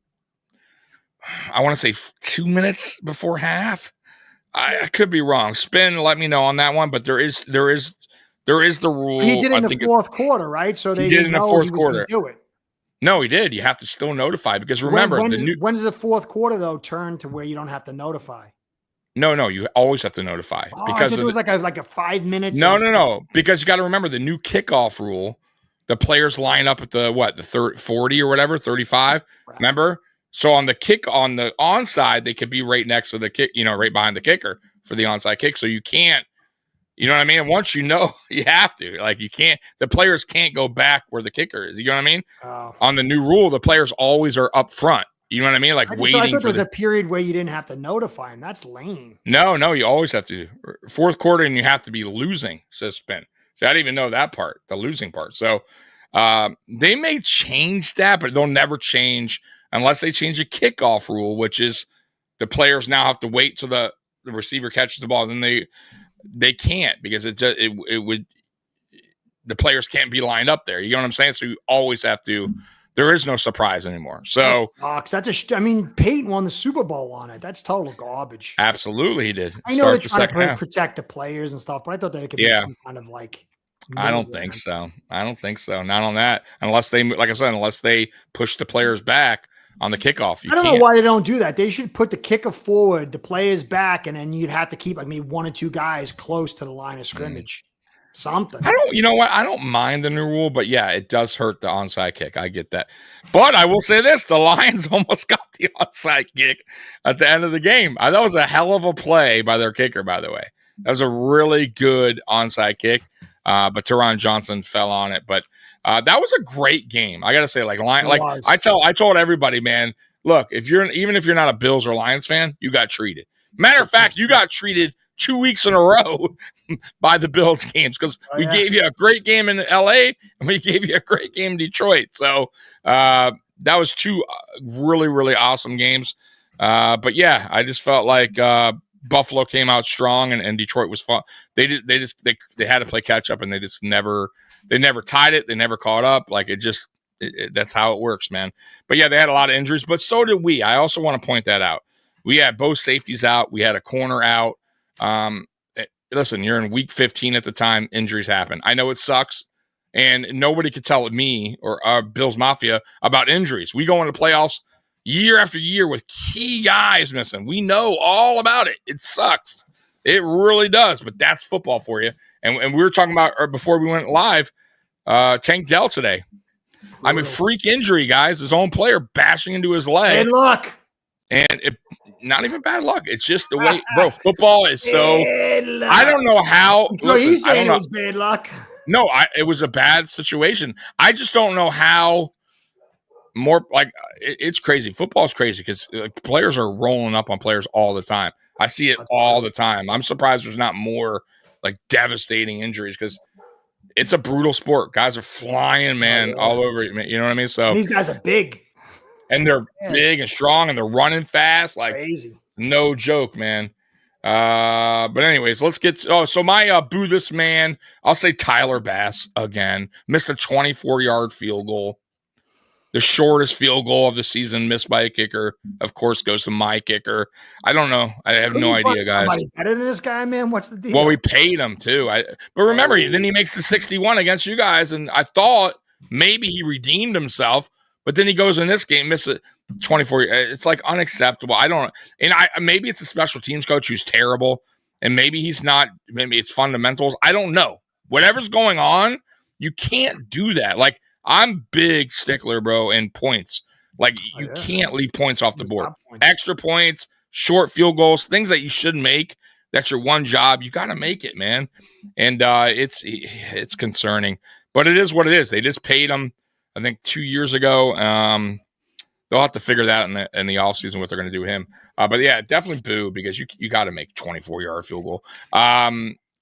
I want to say 2 minutes before half. I could be wrong. Spin, let me know on that one. But there is the rule. He did it in the fourth quarter, right? So they did in the fourth quarter. Do it. No, he did. You have to still notify, because remember, when does the fourth quarter though turn to where you don't have to notify? No, you always have to notify, because it was like a 5 minutes. No, because you got to remember the new kickoff rule. The players line up at the 40 or whatever, 35. Right. Remember? So on the onside, they could be right next to the kick, right behind the kicker for the onside kick. So you can't, you know what I mean? And once you have to, like, you can't, the players can't go back where the kicker is. You know what I mean? Oh. On the new rule, the players always are up front. You know what I mean? Like, waiting. I thought there was a period where you didn't have to notify them. That's lame. No, you always have to. Fourth quarter, and you have to be losing, says Spin. See, I didn't even know that part, the losing part. So they may change that, but they'll never change unless they change a kickoff rule, which is the players now have to wait till the receiver catches the ball. Then they can't, because it would, the players can't be lined up there. You know what I'm saying? So you always have to. There is no surprise anymore. So Peyton won the Super Bowl on it. That's total garbage. Absolutely, he did. I know they're trying to protect the players and stuff, but I thought that it could be some kind of like. I don't think so. Not on that. Unless they, like I said, unless they push the players back on the kickoff. I don't know why they don't do that. They should put the kicker forward, the players back, and then you'd have to keep like maybe 1 or 2 guys close to the line of scrimmage. Something. You know what? I don't mind the new rule, but yeah, it does hurt the onside kick. I get that. But I will say this, the Lions almost got the onside kick at the end of the game. That was a hell of a play by their kicker, by the way. That was a really good onside kick, but Teron Johnson fell on it. But that was a great game. I got to say, I told everybody, man, look, if you're not a Bills or Lions fan, you got treated. Matter of fact, you got treated 2 weeks in a row by the Bills games because we gave you a great game in LA and we gave you a great game in Detroit. So that was two really, really awesome games. But yeah, I just felt like Buffalo came out strong and Detroit was fun. They had to play catch up and they never tied it. They never caught up. Like that's how it works, man. But yeah, they had a lot of injuries, but so did we. I also want to point that out. We had both safeties out. We had a corner out. Listen, you're in week 15 at the time. Injuries happen. I know it sucks, and nobody could tell me or our Bills Mafia about injuries. We go into playoffs year after year with key guys missing. We know all about it. It sucks. It really does, but that's football for you. And we were talking about before we went live, Tank Dell today. I mean, freak injury, guys. His own player bashing into his leg. Bad luck. And not even bad luck. It's just the way, bro. Football is so. I don't know how. He's saying it was bad luck. No, it was a bad situation. I just don't know how. It's crazy. Football is crazy because players are rolling up on players all the time. I see it all the time. I'm surprised there's not more devastating injuries because it's a brutal sport. Guys are flying, man, all over it. You know what I mean? So and these guys are big. And they're big and strong, and they're running fast, crazy. No joke, man. But anyways, let's get. So my boo this man. I'll say Tyler Bass again. Missed a 24-yard field goal, the shortest field goal of the season, missed by a kicker. Of course, goes to my kicker. I don't know. I have no idea, guys. Somebody better than this guy, man. What's the deal? Well, we paid him too. But remember, then he makes the 61 against you guys, and I thought maybe he redeemed himself. But then he goes in this game, misses 24. It's unacceptable. I don't. And maybe it's a special teams coach who's terrible, and maybe he's not. Maybe it's fundamentals. I don't know. Whatever's going on, you can't do that. I'm big stickler, bro, in points. You can't leave points off the board. Extra points, short field goals, things that you shouldn't make. That's your one job. You got to make it, man. And it's concerning, but it is what it is. They just paid him. I think 2 years ago. They'll have to figure that in the offseason what they're going to do with him. But yeah, definitely boo because you got to make 24-yard field goal. As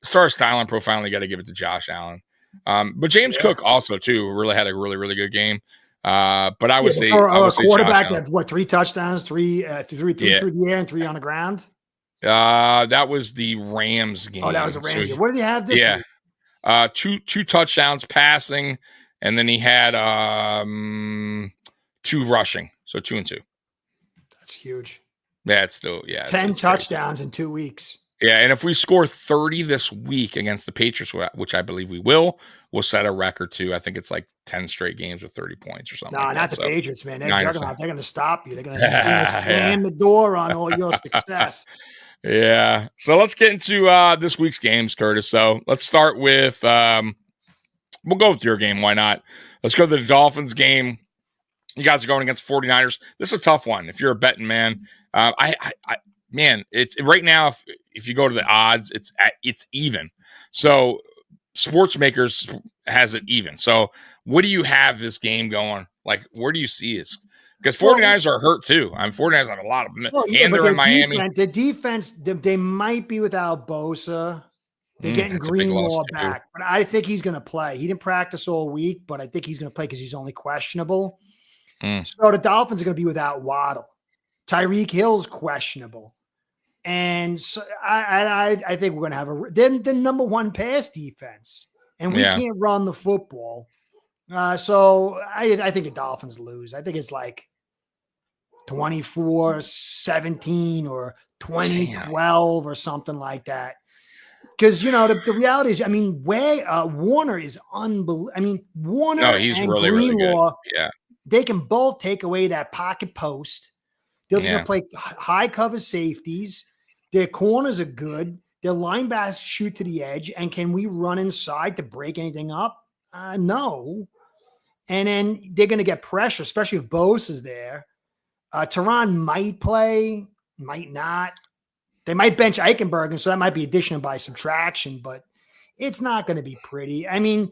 far as style and profiling, you got to give it to Josh Allen. But James Cook also too really had a really, really good game. But I would say a quarterback that 3 touchdowns, three through the air and 3 on the ground. That was the Rams game. Oh, that was a Rams game. What did he have this week? Two touchdowns passing. And then he had 2 rushing, so 2 and 2. That's huge. Yeah, it's still 10 touchdowns in 2 weeks. Yeah, and if we score 30 this week against the Patriots, which I believe we will, we'll set a record too. I think it's 10 straight games with 30 points or something. No, not the Patriots, man. They're going to stop you. They're going to slam the door on all your success. Yeah. So let's get into this week's games, Curtis. So let's start with. We'll go with your game. Why not? Let's go to the Dolphins game. You guys are going against 49ers. This is a tough one. If you're a betting man, man, it's right now. If you go to the odds, it's even. So Sports Makers has it even. So what do you have this game going? Where do you see it? Because 49ers are hurt too. 49ers have a lot of, and they're in Miami. The defense, they might be without Bosa. They're getting Greenlaw back, but I think he's going to play. He didn't practice all week, but I think he's going to play because he's only questionable. So the Dolphins are going to be without Waddle. Tyreek Hill's questionable. And so I think we're going to have the number 1 pass defense, and we can't run the football. So I think the Dolphins lose. I think it's 24-17 or 20-12 or something like that. Because, the reality is, Warner is unbelievable. Warner he's and really, Greenlaw, really good. Yeah. They can both take away that pocket post. They're just going to play high cover safeties. Their corners are good. Their linebackers shoot to the edge. And can we run inside to break anything up? No. And then they're going to get pressure, especially if Bose is there. Teron might play, might not. They might bench Eichenberg, so that might be addition by subtraction, but it's not going to be pretty. I mean,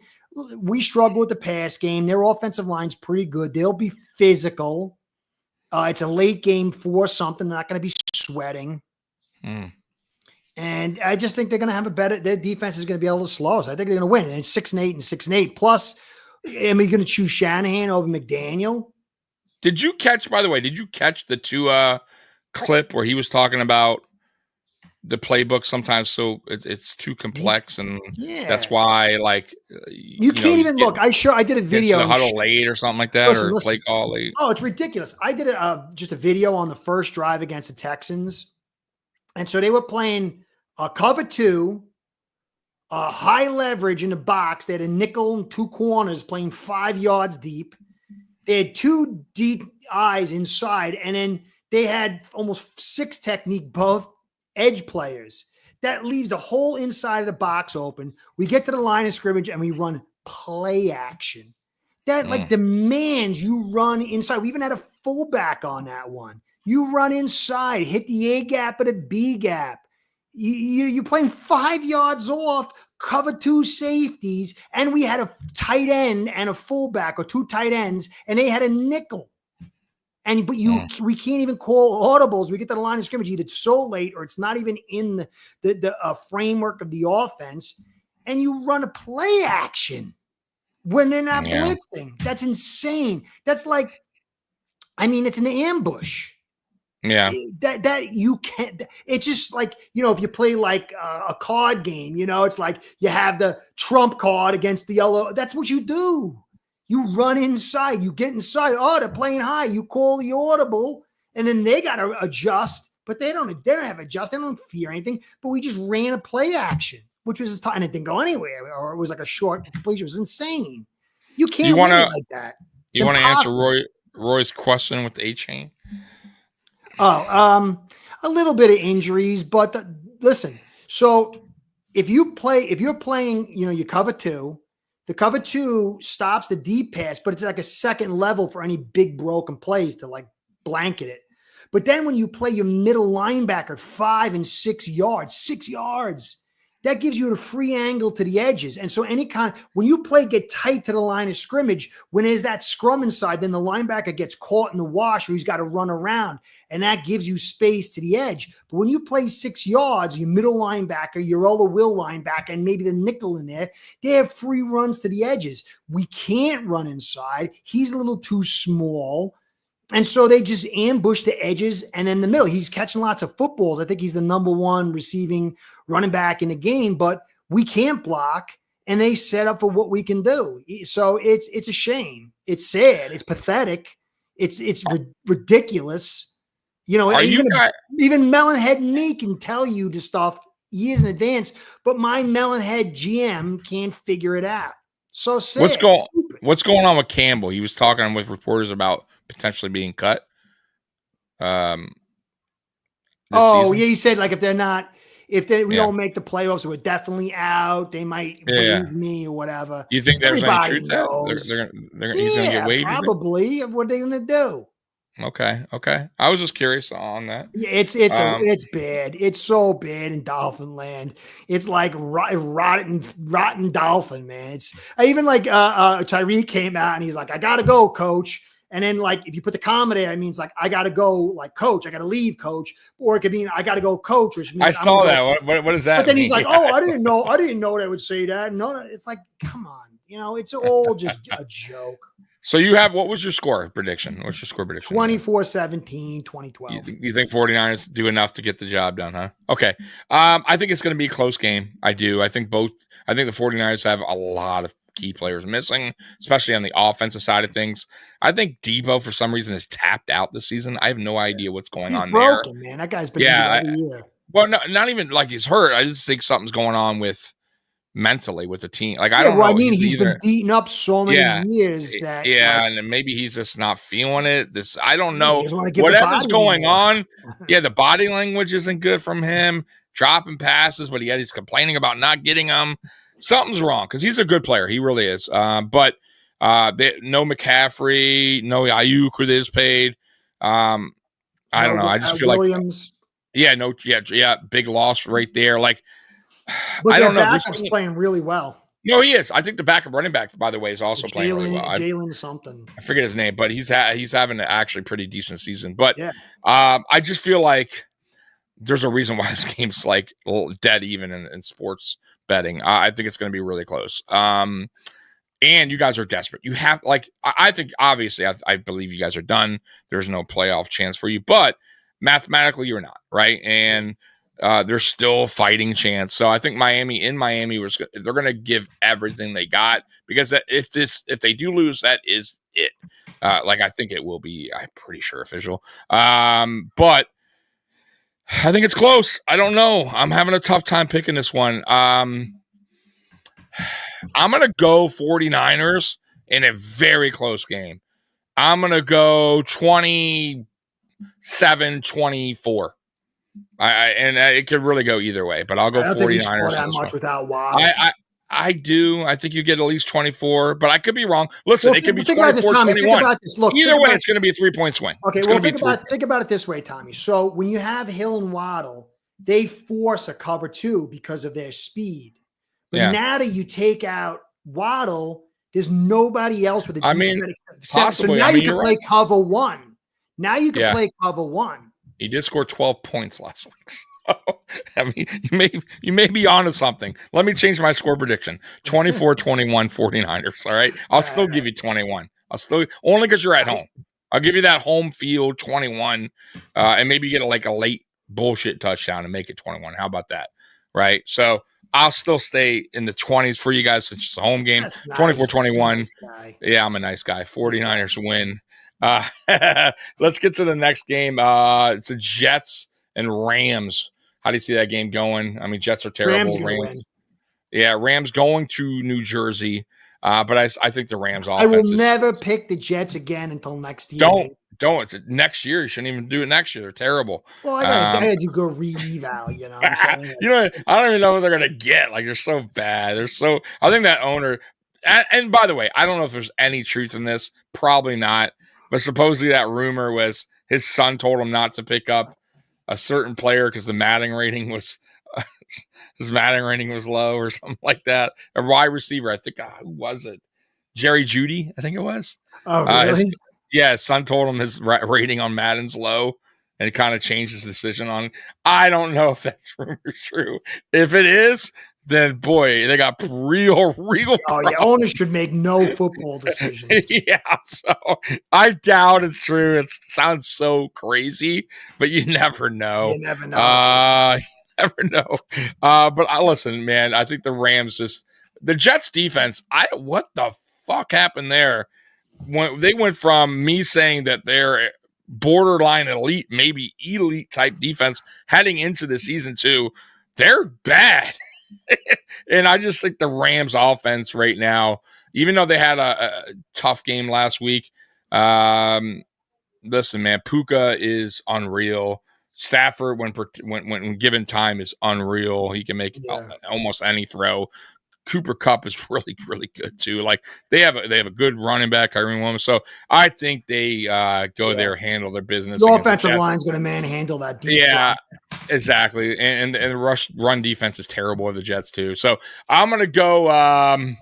we struggle with the pass game. Their offensive line's pretty good. They'll be physical. It's a late game for something. They're not going to be sweating. And I just think they're going to have their defense is going to be able to slow us. I think they're going to win. And it's 6-8 and 6-8. Plus, am I going to choose Shanahan over McDaniel? Did you catch the Tua clip where he was talking about the playbook sometimes it's too complex, and that's why you can't even look. I did a video. The huddle late or something like that, or play call late. Oh, it's ridiculous. I did just a video on the first drive against the Texans, and so they were playing a cover 2, high leverage in the box. They had a nickel and 2 corners playing 5 yards deep. They had 2 deep eyes inside, and then they had almost 6 technique, both edge players. That leaves the whole inside of the box open. We get to the line of scrimmage and we run play action. That demands you run inside. We even had a fullback on that one. You run inside, hit the A gap or the B gap. You're playing 5 yards off, cover 2 safeties, and we had a tight end and a fullback, or 2 tight ends, and they had a nickel. But we can't even call audibles. We get to the line of scrimmage either it's so late or it's not even in the framework of the offense, and you run a play action when they're not blitzing. That's insane. That's it's an ambush. Yeah, that you can't. It's just if you play a card game, it's like you have the trump card against the yellow. That's what you do. You run inside, you get inside. Oh, they're playing high. You call the audible, and then they got to adjust, but they don't have adjust. They don't fear anything. But we just ran a play action, which was and it didn't go anywhere, or it was like a short completion. It was insane. You can't win like that. You want to answer Roy's question with the A-chain? Oh, a little bit of injuries, but listen. So if you're playing, you cover 2. The cover 2 stops the deep pass, but it's like a second level for any big broken plays to blanket it. But then when you play your middle linebacker 5 and 6 yards, that gives you a free angle to the edges. And so when you get tight to the line of scrimmage, when there's that scrum inside, then the linebacker gets caught in the wash or he's got to run around, and that gives you space to the edge. But when you play 6 yards, your middle linebacker, your other will linebacker, and maybe the nickel in there, they have free runs to the edges. We can't run inside. He's a little too small. And so they just ambush the edges and in the middle. He's catching lots of footballs. I think he's the number 1 receiving running back in the game, but we can't block, and they set up for what we can do. So it's a shame. It's sad. It's pathetic. It's ridiculous. Even Melonhead me can tell you the stuff years in advance, but my Melonhead GM can't figure it out. So sad. What's going on with Campbell? He was talking with reporters about potentially being cut. Season. He said if we don't make the playoffs, we're definitely out. They might believe me or whatever. You think there's any truth to that? He's going to get waived? Probably. What are they going to do? Okay. I was just curious on that. Yeah, it's bad. It's so bad in Dolphin land. It's like rotten Dolphin, man. It's even Tyreek came out and he's like, I gotta go, coach. And then if you put the comma there, it means I gotta go, coach. I gotta leave, coach. Or it could mean I gotta go, coach. Which means I saw that. What is that? But then he's like, oh, I didn't know they would say that. No, it's like, come on, it's all just a joke. So what was your score prediction? What's your score prediction? 24-17, 2012. You think 49ers do enough to get the job done, huh? Okay. I think it's going to be a close game. I do. I think the 49ers have a lot of key players missing, especially on the offensive side of things. I think Debo, for some reason, is tapped out this season. I have no idea what's going on broken, there. Man. That guy's been every year. Well, not even he's hurt. I just think something's going on with mentally with the team. I don't know. I mean, he's been beaten up so many years that and maybe he's just not feeling it. I don't know. Whatever's going on. Yeah, the body language isn't good from him. Dropping passes, but he's complaining about not getting them. Something's wrong because he's a good player. He really is. But no McCaffrey, no Ayuk who they just paid. I don't know. I just feel Williams. Yeah, no, yeah, big loss right there. Like, But I their don't know. This backup's game, playing really well. no, he is. I think the backup running back, by the way, is also playing really well. Jalen something. I forget his name, but he's having an actually pretty decent season. But Yeah. I just feel like there's a reason why this game's like a little dead even in sports betting. I think it's going to be really close. And you guys are desperate. You have I think obviously I believe you guys are done. There's no playoff chance for you, but mathematically you're not, right? And there's still a fighting chance. So I think Miami they're going to give everything they got, because if they do lose, that is it. I think it will be. I'm pretty sure official. But I think it's close. I don't know. I'm having a tough time picking this one. I'm going to go 49ers in a very close game. I'm going to go 27-24. And it could really go either way, but I'll go 49ers. I don't think that much without Watt. I do. I think you get at least 24, but I could be wrong. Listen, it could be 24-21. Either way, it's going to be a 3-point swing. Okay, well, think about it this way, Tommy. So when you have Hill and Waddle, they force a cover 2 because of their speed. But now that you take out Waddle, there's nobody else with a deep possibly. So now you can play cover 1. Now you can play cover 1. He did score 12 points last week. So, I mean, you may be onto something. Let me change my score prediction. 24-21 49ers. All right. I'll still give you 21. Only because you're at home. I'll give you that home field 21. And maybe you get a late bullshit touchdown and make it 21. How about that? Right. So I'll still stay in the 20s for you guys. It's just a home game. 24-21. Yeah, I'm a nice guy. 49ers win. Let's get to the next game. It's the Jets and Rams. How do you see that game going? I mean, Jets are terrible. Rams going to New Jersey. But I think the Rams offense. I will never pick the Jets again until next year. Don't. It's next year. You shouldn't even do it next year. They're terrible. Well, I gotta do go re-eval, you know. I don't even know what they're gonna get. They're so bad. I think that owner. And by the way, I don't know if there's any truth in this. Probably not. But supposedly that rumor was his son told him not to pick up a certain player because the Madden rating was his Madden rating was low or something like that. A wide receiver, I think. Who was it? Jerry Jeudy, I think it was. Oh, really? His son told him his rating on Madden's low, and he kind of changed his decision on. I don't know if that rumor is true. If it is, then boy, they got real. Oh, yeah, owners should make no football decisions. Yeah, so I doubt it's true. It sounds so crazy, but you never know. You never know. But listen, man, I think the Rams the Jets defense. What the fuck happened there? When they went from me saying that they're borderline elite, maybe elite type defense heading into the season 2, they're bad. And I just think the Rams offense right now, even though they had a tough game last week, listen, man, Puka is unreal. Stafford, when given time, is unreal. He can make almost any throw. Cooper Kupp is really, really good too. They have a good running back, Kyrie Williams. So I think they go there, handle their business. The offensive line is going to manhandle that defense. Yeah, exactly. And the run defense is terrible with the Jets too. So I'm going to go. I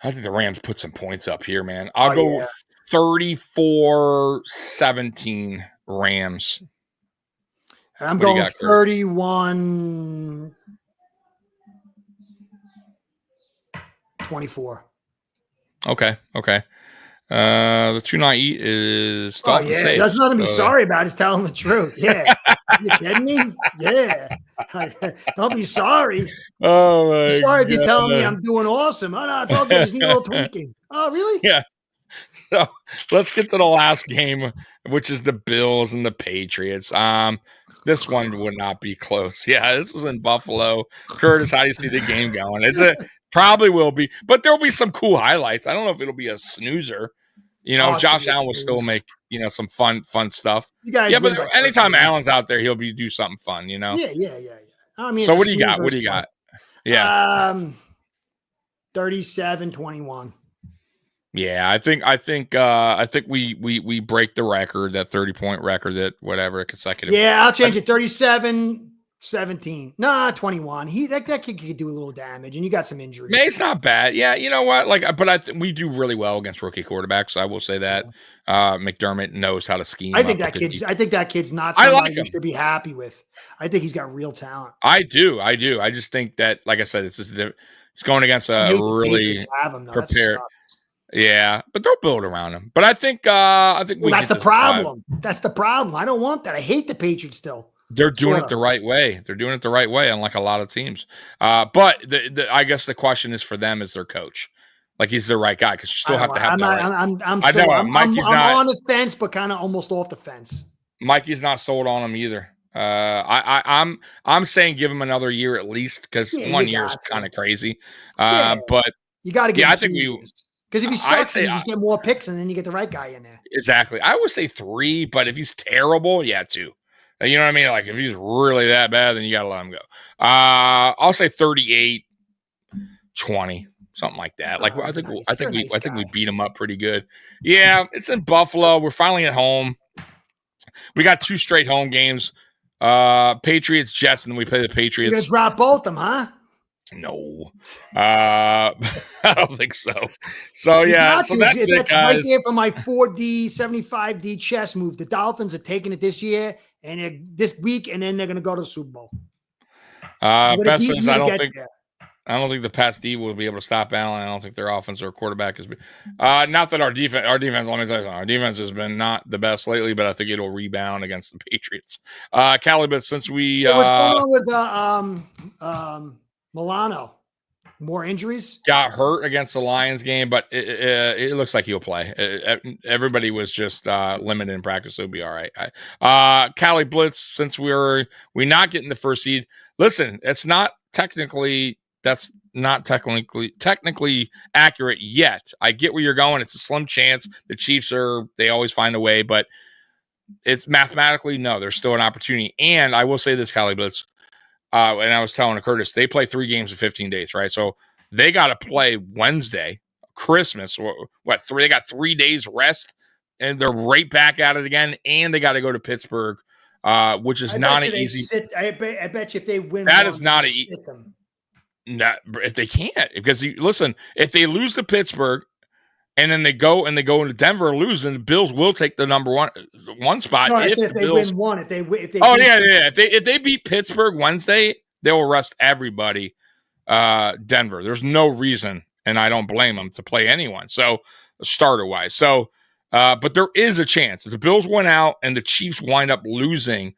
think the Rams put some points up here, man. I'll go 34-17 Rams. I'm going 31-24. Okay. The 2-9 is Dolphins safe. That's nothing to be sorry about. It's telling the truth. Yeah. Are you kidding me? Yeah. Don't be sorry. Oh, my God. Sorry if you're telling me I'm doing awesome. Oh, no, it's all good. Just need a little tweaking. Oh, really? Yeah. So let's get to the last game, which is the Bills and the Patriots. This one would not be close. Yeah, this was in Buffalo. Curtis, how do you see the game going? Probably will be, but there'll be some cool highlights. I don't know if it'll be a snoozer. Josh Allen will still make some fun stuff. But anytime Allen's out there, he'll do something fun. Yeah. I mean, so what do you got? Yeah. 37-21. Yeah, I think we break the record, that 30-point record, that whatever consecutive. Yeah, I'll change it. 37, 17. Nah, 21. That kid could do a little damage, and you got some injuries. May's not bad. Yeah, you know what? But we do really well against rookie quarterbacks. I will say that. McDermott knows how to scheme. I think that kid's not somebody you should be happy with. I think he's got real talent. I do. I just think that, like I said, it's going against a really prepared. Yeah, but they'll build around him. But I think that's the problem. That's the problem. I don't want that. I hate the Patriots still. They're doing it the right way. They're doing it the right way, unlike a lot of teams. But I guess the question is for them is their coach. Like, he's the right guy, because you still have to have that. I'm on the fence, but kind of almost off the fence. Mikey's not sold on him either. I'm saying give him another year at least, because 1 year is kind of crazy. But you got to get. I think because if he sucks, you just get more picks, and then you get the right guy in there. Exactly. I would say 3, but if he's terrible, 2. You know what I mean? Like, if he's really that bad, then you got to let him go. I'll say 38, 20, something like that. Like, I think we beat him up pretty good. Yeah, it's in Buffalo. We're finally at home. We got 2 straight home games. Patriots, Jets, and then we play the Patriots. You're gonna drop both of them, huh? No, I don't think so. So yeah, so that's it, guys. Right there for my 4D 75D chess move. The Dolphins are taking it this year and this week, and then they're going to go to the Super Bowl. Best is I don't think the Pats D will be able to stop Allen. I don't think their offense or quarterback is. Not that our defense. Let me tell you something. Our defense has been not the best lately, but I think it'll rebound against the Patriots. Callie, but since we what's going on with Milano? More injuries? Got hurt against the Lions game, but it looks like he'll play. Everybody was just limited in practice, so it'll be all right. Cali Blitz, since we're not getting the first seed. Listen, that's not technically accurate yet. I get where you're going. It's a slim chance. The Chiefs they always find a way, but it's mathematically no. There's still an opportunity. And I will say this, Cali Blitz. And I was telling Curtis, they play 3 games in 15 days, right? So they got to play Wednesday, Christmas. What? They got 3 days rest, and they're right back at it again. And they got to go to Pittsburgh, which is not an easy. I bet you if they win, that is not easy. Not if they can't, because listen, if they lose to Pittsburgh, and then they go into Denver and lose, and the Bills will take the number one spot. No, if they Bills win one, if they if they beat Pittsburgh Wednesday, they will rest everybody. Denver, there's no reason, and I don't blame them, to play anyone. So starter wise, but there is a chance if the Bills win out and the Chiefs wind up losing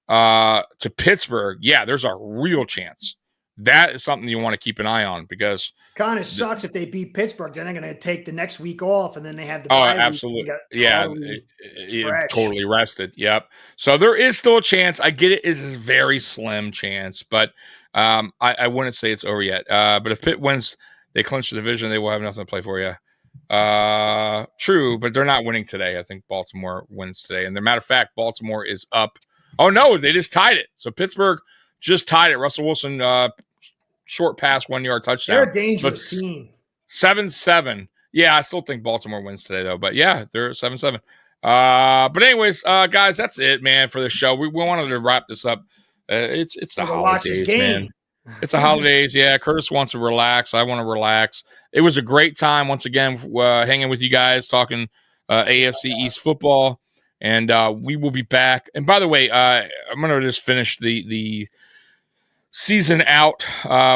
to Pittsburgh. Yeah, there's a real chance. That is something you want to keep an eye on, because kind of sucks if they beat Pittsburgh. Then they're going to take the next week off, and then they have the bye absolutely, totally rested. Yep. So there is still a chance. I get it. It's a very slim chance, but I wouldn't say it's over yet. But if Pitt wins, they clinch the division. They will have nothing to play for you. True, but they're not winning today. I think Baltimore wins today, and as a matter of fact, Baltimore is up. Oh no, they just tied it. So Pittsburgh just tied it. Russell Wilson, short pass, 1-yard touchdown. They're a dangerous team. 7-7. Yeah, I still think Baltimore wins today, though. But yeah, they're 7-7. But anyways, guys, that's it, man, for the show. We wanted to wrap this up. It's the holidays, man. It's the holidays. Yeah, Curtis wants to relax. I want to relax. It was a great time once again, hanging with you guys, talking AFC East football. And we will be back. And by the way, I'm going to just finish the season out.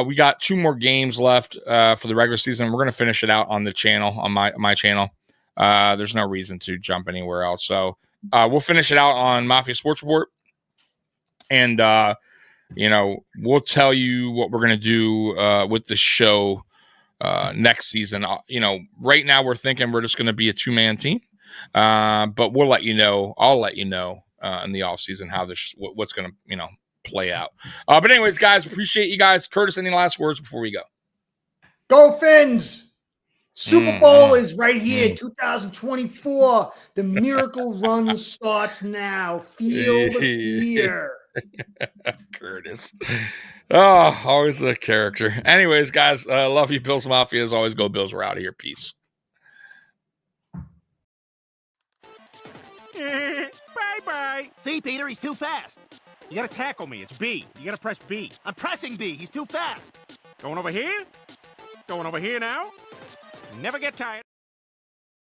We got 2 more games left for the regular season. We're going to finish it out on the channel, on my channel. There's no reason to jump anywhere else. So we'll finish it out on Mafia Sports Report. And, we'll tell you what we're going to do with the show next season. Right now we're thinking we're just going to be a 2-man team. But we'll let you know. I'll let you know in the off season how what's going to play out. But anyways, guys, appreciate you guys. Curtis, any last words before we go? Go Fins! Super Bowl is right here, 2024. The miracle run starts now. Feel the fear. Curtis. Oh, always a character. Anyways, guys, love you, Bills Mafia. As always, go Bills. We're out of here. Peace. right. See, Peter, he's too fast. You gotta tackle me. It's B. You gotta press B. I'm pressing B. He's too fast. Going over here? Going over here now? Never get tired.